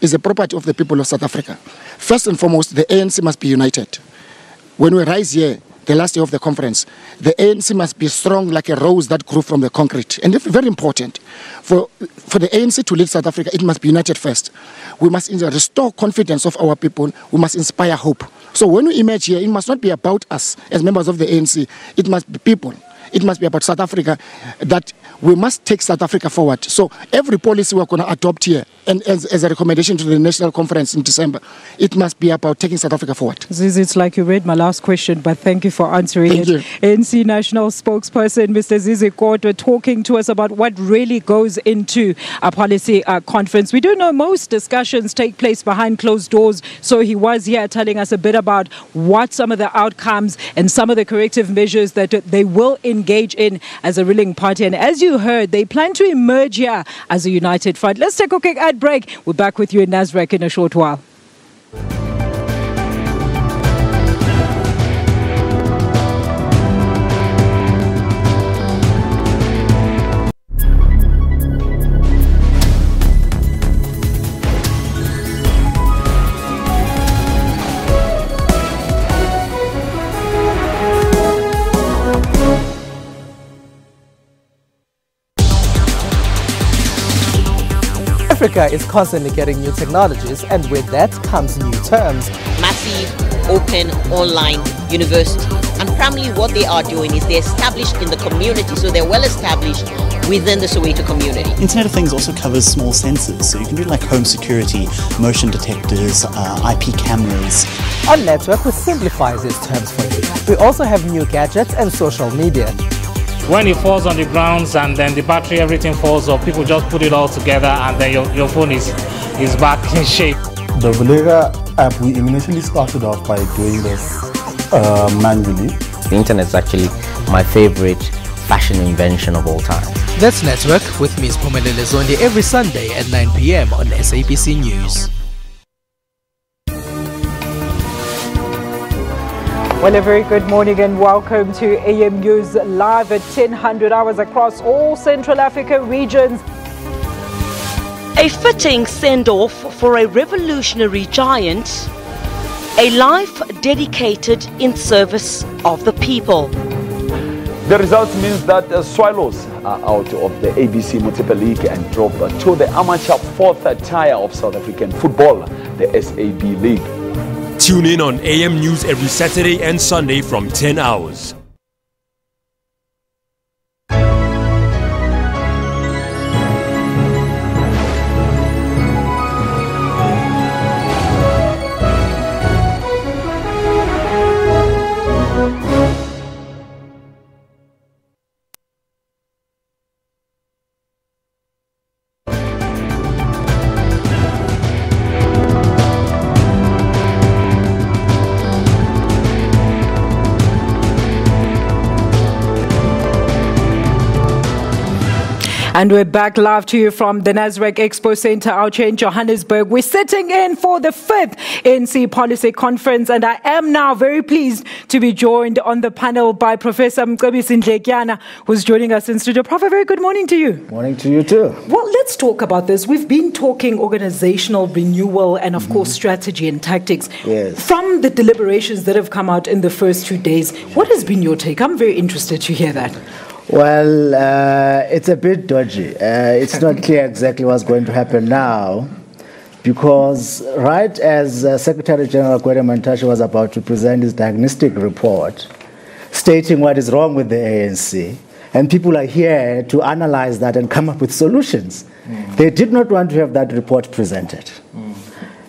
It's a property of the people of South Africa. First and foremost, the ANC must be united. When we rise here, the last day of the conference, the ANC must be strong like a rose that grew from the concrete. And it's very important. For the ANC to lead South Africa, it must be united first. We must restore confidence of our people. We must inspire hope. So when we emerge here, it must not be about us as members of the ANC. It must be people. It must be about South Africa, that we must take South Africa forward. So every policy we're going to adopt here, and as a recommendation to the National Conference in December, it must be about taking South Africa forward. Zizi, it's like you read my last question, but thank you for answering it. You. ANC National Spokesperson, Mr. Zizi Kodwa, talking to us about what really goes into a policy conference. We do know most discussions take place behind closed doors, so he was here telling us a bit about what some of the outcomes and some of the corrective measures that they will engage in as a ruling party. And as you heard, they plan to emerge here as a united front. Let's take a quick ad break. We're back with you in Nasrec in a short while. Africa is constantly getting new technologies, and with that comes new terms. Massive, open, online university. And primarily what they are doing is they're established in the community, so they're well established within the Soweto community. Internet of Things also covers small sensors, so you can do like home security, motion detectors, IP cameras. On Network, we simplify these terms for you. We also have new gadgets and social media. When it falls on the grounds and then the battery, everything falls off, people just put it all together and then your phone is back in shape. The Volega app, we initially started off by doing this manually. The internet is actually my favorite fashion invention of all time. That's Network with Ms. Pumelele Zondi every Sunday at 9 p.m. on SABC News. Well, a very good morning and welcome to AM News live at 10:00 hours across all Central Africa regions. A fitting send-off for a revolutionary giant, a life dedicated in service of the people. The result means that the Swallows are out of the ABC Municipal League and drop to the amateur fourth tier of South African football, the SAB League. Tune in on AM News every Saturday and Sunday from 10 hours. And we're back live to you from the Nasrec Expo Center out here in Johannesburg. We're sitting in for the 5th ANC Policy Conference, and I am now very pleased to be joined on the panel by Professor Mcebisi Ndlekyana, who's joining us in studio. Prof, a very good morning to you. Morning to you too. Well, let's talk about this. We've been talking organizational renewal and, of course, strategy and tactics. Yes. From the deliberations that have come out in the first 2 days, what has been your take? I'm very interested to hear that. Well, it's a bit dodgy. It's not clear exactly what's going to happen now, because right as Secretary General Gwede Mantashe was about to present his diagnostic report, stating what is wrong with the ANC, and people are here to analyze that and come up with solutions. They did not want to have that report presented.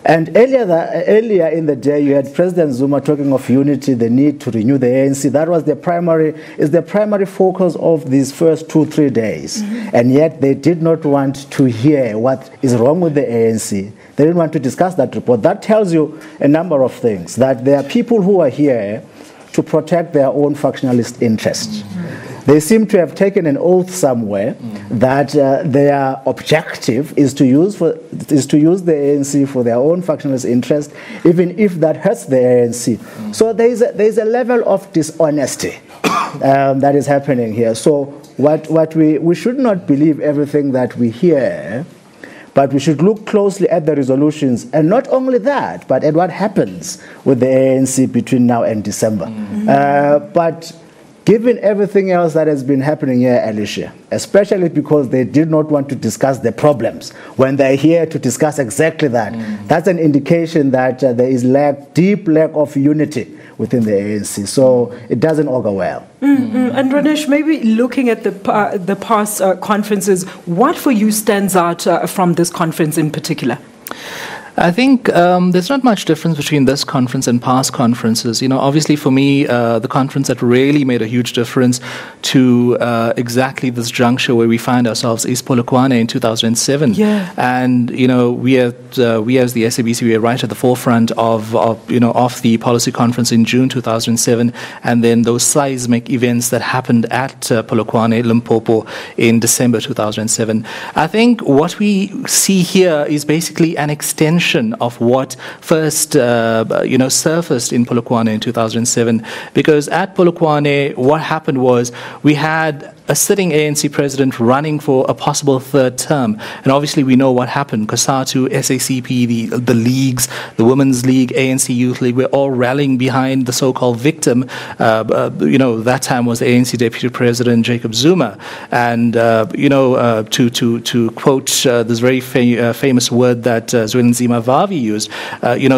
And earlier in the day, you had President Zuma talking of unity, the need to renew the ANC. That was the primary focus of these first 2-3 days. And yet they did not want to hear what is wrong with the ANC. They didn't want to discuss that report. That tells you a number of things, that there are people who are here to protect their own factionalist interests. They seem to have taken an oath somewhere that their objective is to use the ANC for their own factionalist interest, even if that hurts the ANC. So there is a level of dishonesty that is happening here. So what we should not believe everything that we hear, but we should look closely at the resolutions, and not only that, but at what happens with the ANC between now and December. But given everything else that has been happening here, Alicia, especially because they did not want to discuss the problems when they're here to discuss exactly that, that's an indication that there is deep lack of unity within the ANC. So it doesn't augur well. And Ranesh, maybe looking at the past conferences, what for you stands out from this conference in particular? I think there's not much difference between this conference and past conferences. You know, obviously for me, the conference that really made a huge difference to exactly this juncture where we find ourselves is Polokwane in 2007. Yeah. And, you know, we as the SABC, we are right at the forefront of the policy conference in June 2007, and then those seismic events that happened at Polokwane, Limpopo in December 2007. I think what we see here is basically an extension of what first surfaced in Polokwane in 2007, because at Polokwane what happened was we had a sitting ANC president running for a possible third term. And obviously we know what happened. COSATU, SACP, the leagues, the Women's League, ANC Youth League, we're all rallying behind the so-called victim. That time was the ANC Deputy President Jacob Zuma. And, to quote this very famous word that Zwelinzima Vavi used,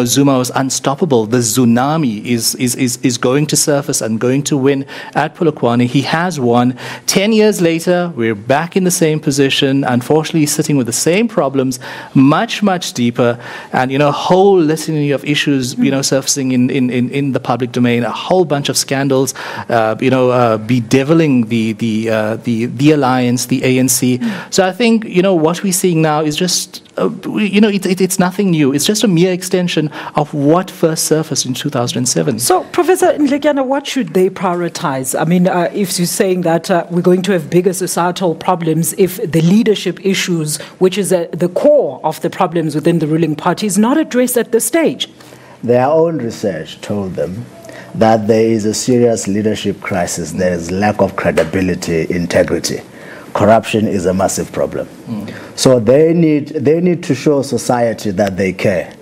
Zuma was unstoppable. The tsunami is going to surface and going to win at Polokwane. He has won. 10 years later, we're back in the same position, unfortunately sitting with the same problems, much, much deeper, and, a whole litany of issues, surfacing in the public domain, a whole bunch of scandals, bedeviling the alliance, the ANC. So I think, what we're seeing now is just, it's nothing new. It's just a mere extension of what first surfaced in 2007. So, Professor Ndlekiana, what should they prioritize? I mean, if you're saying that we're going to have bigger societal problems if the leadership issues, which is the core of the problems within the ruling party, is not addressed at this stage? Their own research told them that there is a serious leadership crisis. There is lack of credibility, integrity. Corruption is a massive problem. So they need to show society that they care.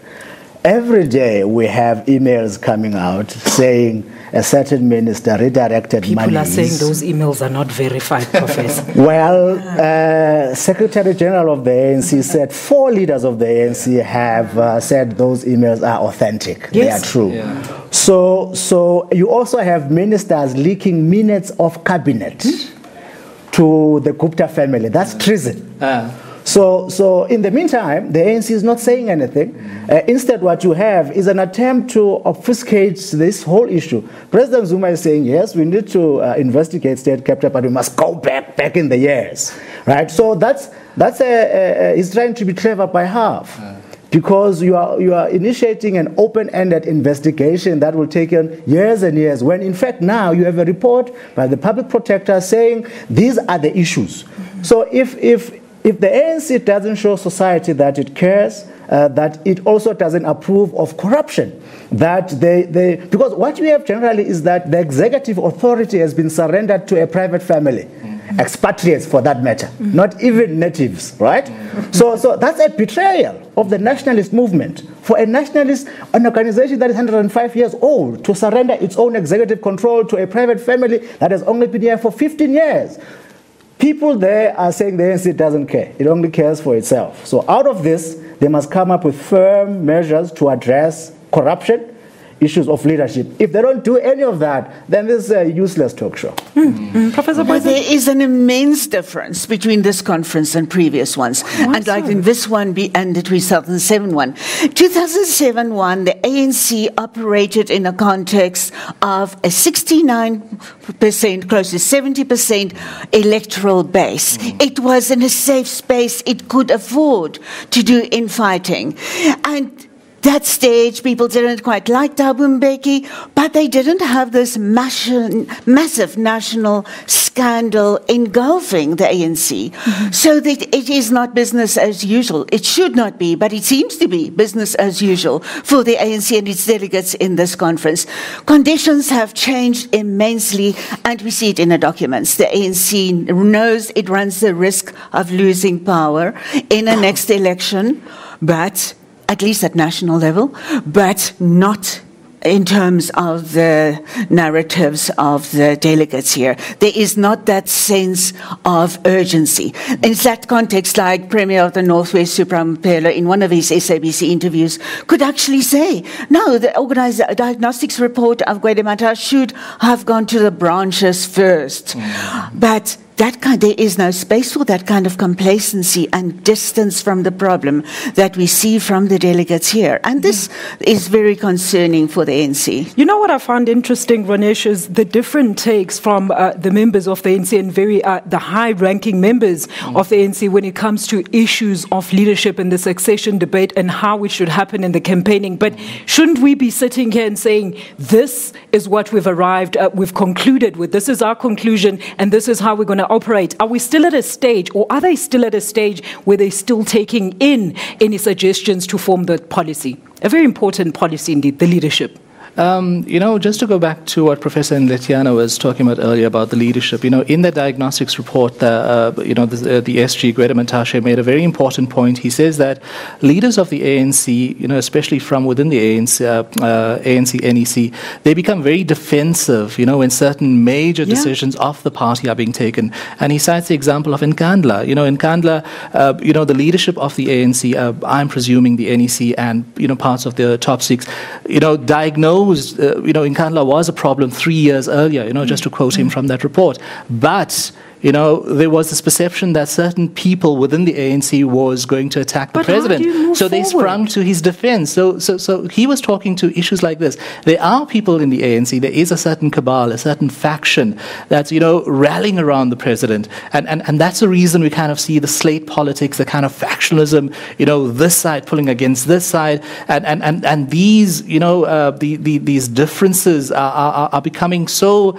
Every day we have emails coming out saying a certain minister redirected money. People are saying those emails are not verified, Professor. Well, Secretary General of the ANC said 4 leaders of the ANC have said those emails are authentic. Yes. They are true. Yeah. So you also have ministers leaking minutes of cabinet to the Gupta family. That's treason. So in the meantime, the ANC is not saying anything. Instead, what you have is an attempt to obfuscate this whole issue. President Zuma is saying, yes, we need to investigate state capture, but we must go back in the years, right? So he's trying to be clever by half. Because you are initiating an open-ended investigation that will take years and years, when in fact now you have a report by the public protector saying these are the issues. So if the ANC doesn't show society that it cares, that it also doesn't approve of corruption, that because what we have generally is that the executive authority has been surrendered to a private family. Expatriates for that matter, not even natives, right? So that's a betrayal of the nationalist movement. For an organization that is 105 years old, to surrender its own executive control to a private family that has only been here for 15 years. People there are saying the ANC doesn't care. It only cares for itself. So out of this, they must come up with firm measures to address corruption, issues of leadership. If they don't do any of that, then this is a useless talk show. Professor Boyce? There is an immense difference between this conference and previous ones. And I think this one and the 2007 one. 2007 one, the ANC operated in a context of a 69%, close to 70% electoral base. It was in a safe space. It could afford to do infighting. And that stage, people didn't quite like Thabo Mbeki, but they didn't have this massive national scandal engulfing the ANC. So that it is not business as usual. It should not be, but it seems to be business as usual for the ANC and its delegates in this conference. Conditions have changed immensely, and we see it in the documents. The ANC knows it runs the risk of losing power in the next election, but at least at national level, but not in terms of the narratives of the delegates here. There is not that sense of urgency. In that context, like Premier of the Northwest, Supra Mpelo, in one of his SABC interviews, could actually say, no, the organized diagnostics report of Gwedemata should have gone to the branches first. But there is no space for that kind of complacency and distance from the problem that we see from the delegates here. And this is very concerning for the ANC. You know what I found interesting, Ronesh, is the different takes from the members of the ANC and the high-ranking members of the ANC when it comes to issues of leadership and the succession debate and how it should happen in the campaigning. But shouldn't we be sitting here and saying, this is what we've we've concluded with, this is our conclusion, and this is how we're going to operate? Are we still at a stage, or are they still at a stage where they're still taking in any suggestions to form the policy? A very important policy indeed, the leadership. Just to go back to what Professor Ndletiana was talking about earlier about the leadership, in the diagnostics report, the SG, Gwede Mantashe, made a very important point. He says that leaders of the ANC, especially from within the ANC NEC, they become very defensive, when certain major decisions of the party are being taken. And he cites the example of Nkandla. In Nkandla, the leadership of the ANC, I'm presuming the NEC and, parts of the top six, diagnosed, Nkandla was a problem 3 years earlier, just to quote him from that report. But there was this perception that certain people within the ANC was going to attack the president. So they sprung to his defense. So he was talking to issues like this. There are people in the ANC, there is a certain cabal, a certain faction that's, rallying around the president. And that's the reason we kind of see the slate politics, the kind of factionalism, this side pulling against this side. And these, these differences are becoming so,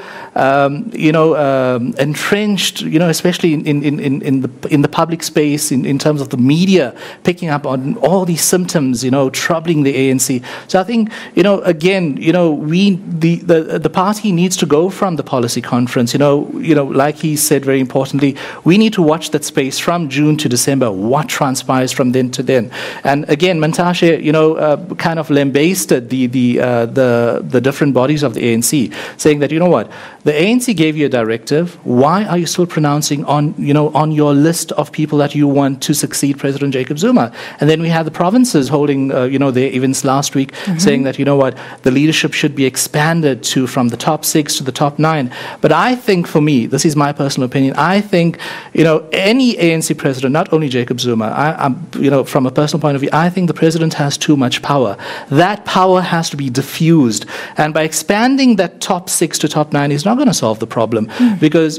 entrenched, especially in the public space, in terms of the media picking up on all these symptoms, troubling the ANC. So I think, again, the party needs to go from the policy conference, like he said very importantly, we need to watch that space from June to December, what transpires from then to then. And again, Mantashe, kind of lambasted the different bodies of the ANC, saying that, the ANC gave you a directive, why are you still pronouncing on your list of people that you want to succeed President Jacob Zuma? And then we had the provinces holding their events last week, saying that the leadership should be expanded from the top 6 to the top 9. But I think, for me, this is my personal opinion, I think any ANC president, not only Jacob Zuma, from a personal point of view, I think the president has too much power. That power has to be diffused, and by expanding that top 6 to top 9 is not going to solve the problem, because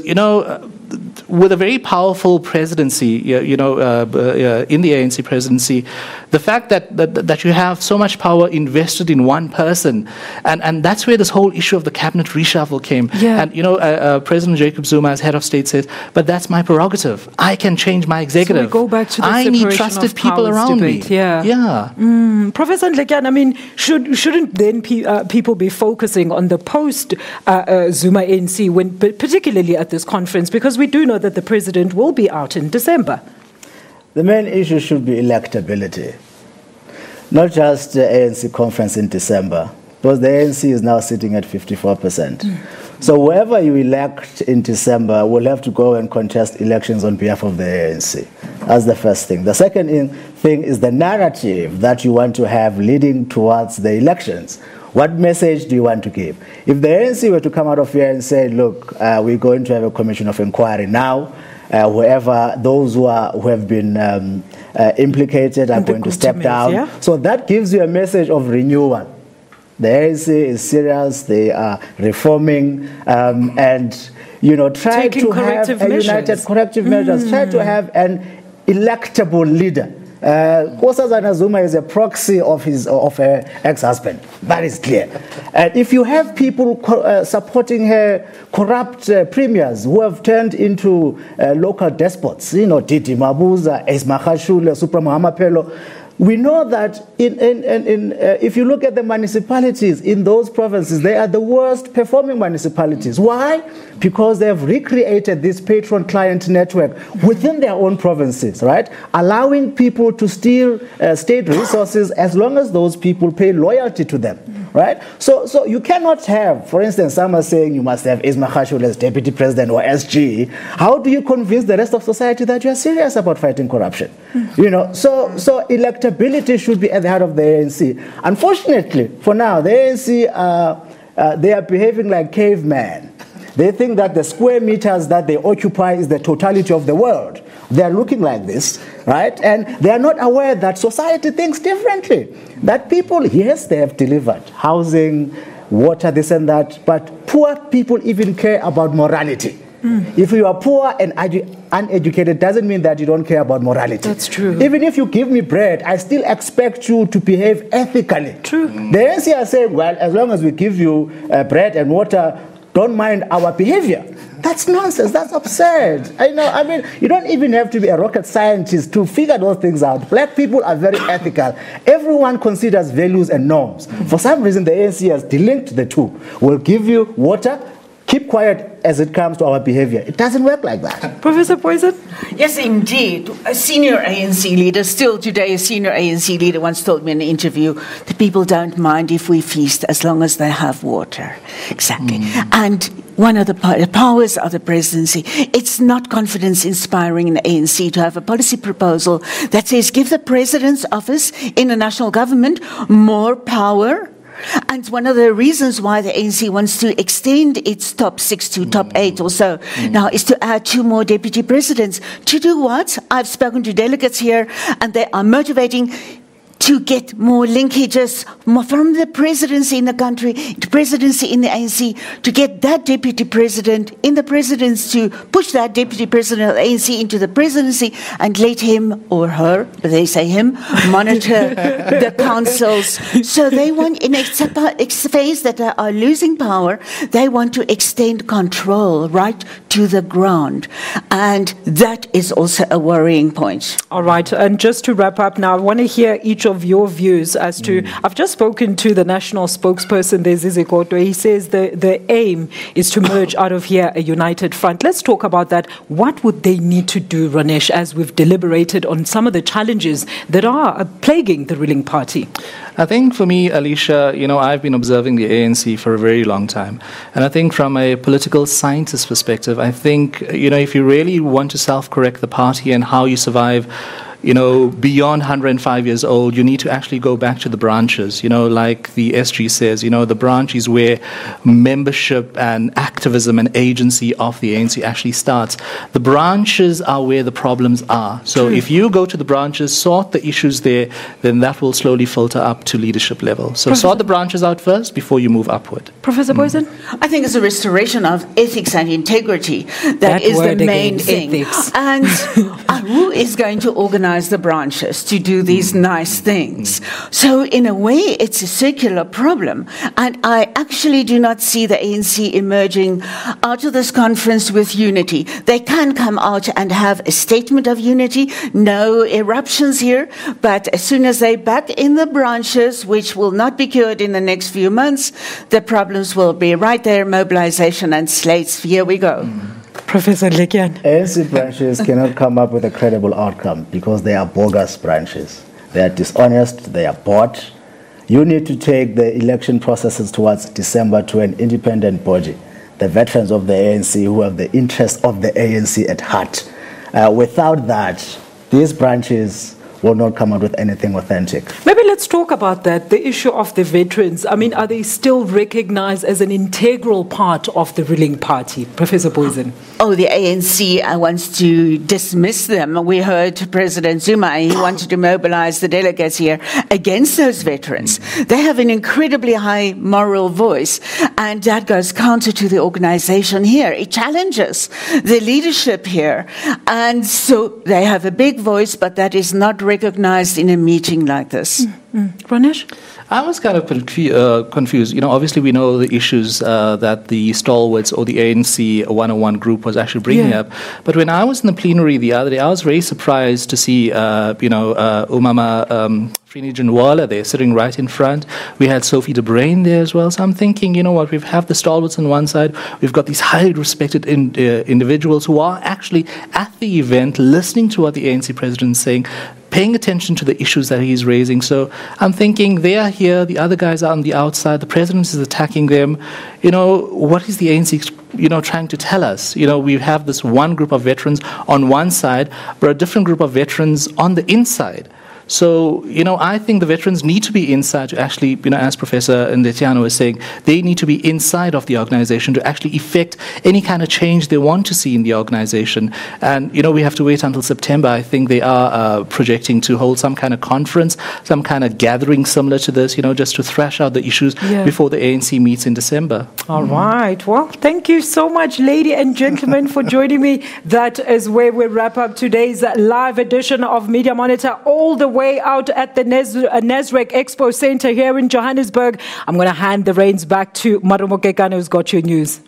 with a very powerful presidency, in the ANC presidency, the fact that you have so much power invested in one person, and that's where this whole issue of the cabinet reshuffle came. Yeah. And President Jacob Zuma, as head of state, said, "But that's my prerogative. I can change my executive. So we go back to the I need trusted people around debate. me." Yeah. Professor Ndletiana, shouldn't then people be focusing on the post Zuma ANC, particularly at this conference, because we do know that the president will be out in December? The main issue should be electability, not just the ANC conference in December, because the ANC is now sitting at 54%. So whoever you elect in December will have to go and contest elections on behalf of the ANC. That's the first thing. The second thing is the narrative that you want to have leading towards the elections. What message do you want to give? If the ANC were to come out of here and say, look, we're going to have a commission of inquiry now, those who have been implicated are going to step down. Yeah? So that gives you a message of renewal. The ANC is serious, they are reforming, and try to have a united corrective measures, try to have an electable leader. Nkosazana Zuma is a proxy of her ex-husband. That is clear. And if you have people supporting her corrupt premiers who have turned into local despots, Titi Mabuza, Esma Khashule, Supra Muhammapelo, we know that if you look at the municipalities in those provinces, they are the worst performing municipalities. Why? Because they have recreated this patron-client network within their own provinces, right? Allowing people to steal state resources as long as those people pay loyalty to them, right? So you cannot have, for instance, some are saying you must have Esma Khashule as deputy president or SG. How do you convince the rest of society that you are serious about fighting corruption? So electability should be at the heart of the ANC. Unfortunately, for now, the ANC they are behaving like cavemen. They think that the square meters that they occupy is the totality of the world. They are looking like this, right? And they are not aware that society thinks differently. That people, yes, they have delivered housing, water, this and that, but poor people even care about morality. If you are poor and uneducated, doesn't mean that you don't care about morality. That's true. Even if you give me bread, I still expect you to behave ethically. True. The ANC are saying, well, as long as we give you bread and water, don't mind our behavior. That's nonsense. That's absurd. I mean, you don't even have to be a rocket scientist to figure those things out. Black people are very ethical. Everyone considers values and norms. For some reason, the ANC has delinked the two. We'll give you water, keep quiet as it comes to our behavior. It doesn't work like that. Professor Poison? Yes, indeed. A senior ANC leader, still today a senior ANC leader, once told me in an interview, the people don't mind if we feast as long as they have water. Exactly. And one of the powers of the presidency, it's not confidence inspiring in the ANC to have a policy proposal that says give the president's office in the national government more power. And one of the reasons why the ANC wants to extend its top 6 to top 8 or so now is to add 2 more deputy presidents. To do what? I've spoken to delegates here, and they are motivating to get more linkages from the presidency in the country to presidency in the ANC, to get that deputy president in the presidency, to push that deputy president of the ANC into the presidency and let him or her, but they say him, monitor the councils. So they want, in a phase that they are losing power, they want to extend control right to the ground. And that is also a worrying point. All right, and just to wrap up now, I want to hear each of your views as to, I've just spoken to the national spokesperson, Zizi Kodwa. He says the aim is to merge out of here a united front. Let's talk about that. What would they need to do, Ranesh, as we've deliberated on some of the challenges that are plaguing the ruling party? I think for me, Alicia, I've been observing the ANC for a very long time. And I think from a political scientist perspective, I think, if you really want to self-correct the party and how you survive, beyond 105 years old, you need to actually go back to the branches. Like the SG says, the branch is where membership and activism and agency of the ANC actually starts. The branches are where the problems are. So if you go to the branches, sort the issues there, then that will slowly filter up to leadership level. So sort the branches out first before you move upward. Professor Poison? I think it's a restoration of ethics and integrity that is the main thing. Ethics. And who is going to organize the branches to do these nice things? So in a way, it's a circular problem. And I actually do not see the ANC emerging out of this conference with unity. They can come out and have a statement of unity, no eruptions here, but as soon as they're back in the branches, which will not be cured in the next few months, the problems will be right there, mobilization and slates. Here we go. Professor Lekian. ANC branches cannot come up with a credible outcome because they are bogus branches. They are dishonest, they are bought. You need to take the election processes towards December to an independent body, the veterans of the ANC who have the interest of the ANC at heart. Without that, these branches will not come out with anything authentic. Maybe let's talk about that, the issue of the veterans. I mean, are they still recognized as an integral part of the ruling party? Professor Poison. Oh, the ANC wants to dismiss them. We heard President Zuma, he wanted to mobilize the delegates here against those veterans. They have an incredibly high moral voice, and that goes counter to the organization here. It challenges the leadership here. And so they have a big voice, but that is not recognized in a meeting like this. Ranesh? I was kind of confused. Obviously we know the issues that the stalwarts or the ANC 101 group was actually bringing up. But when I was in the plenary the other day, I was very surprised to see, Umama Frini Janwala there sitting right in front. We had Sophie de Bruyn there as well. So I'm thinking, we have the stalwarts on one side. We've got these highly respected individuals who are actually at the event listening to what the ANC president is saying, paying attention to the issues that he's raising. So I'm thinking they are here, the other guys are on the outside, the president is attacking them. What is the ANC trying to tell us? We have this one group of veterans on one side, but a different group of veterans on the inside. So, I think the veterans need to be inside to actually, as Professor Ndetiano was saying, they need to be inside of the organization to actually effect any kind of change they want to see in the organization. And, we have to wait until September. I think they are projecting to hold some kind of conference, some kind of gathering similar to this, just to thrash out the issues before the ANC meets in December. All right. Well, thank you so much, ladies and gentlemen, for joining me. That is where we wrap up today's live edition of Media Monitor, all the way out at the Nasrec Expo Center here in Johannesburg. I'm going to hand the reins back to Marumo Kekana, who's got your news.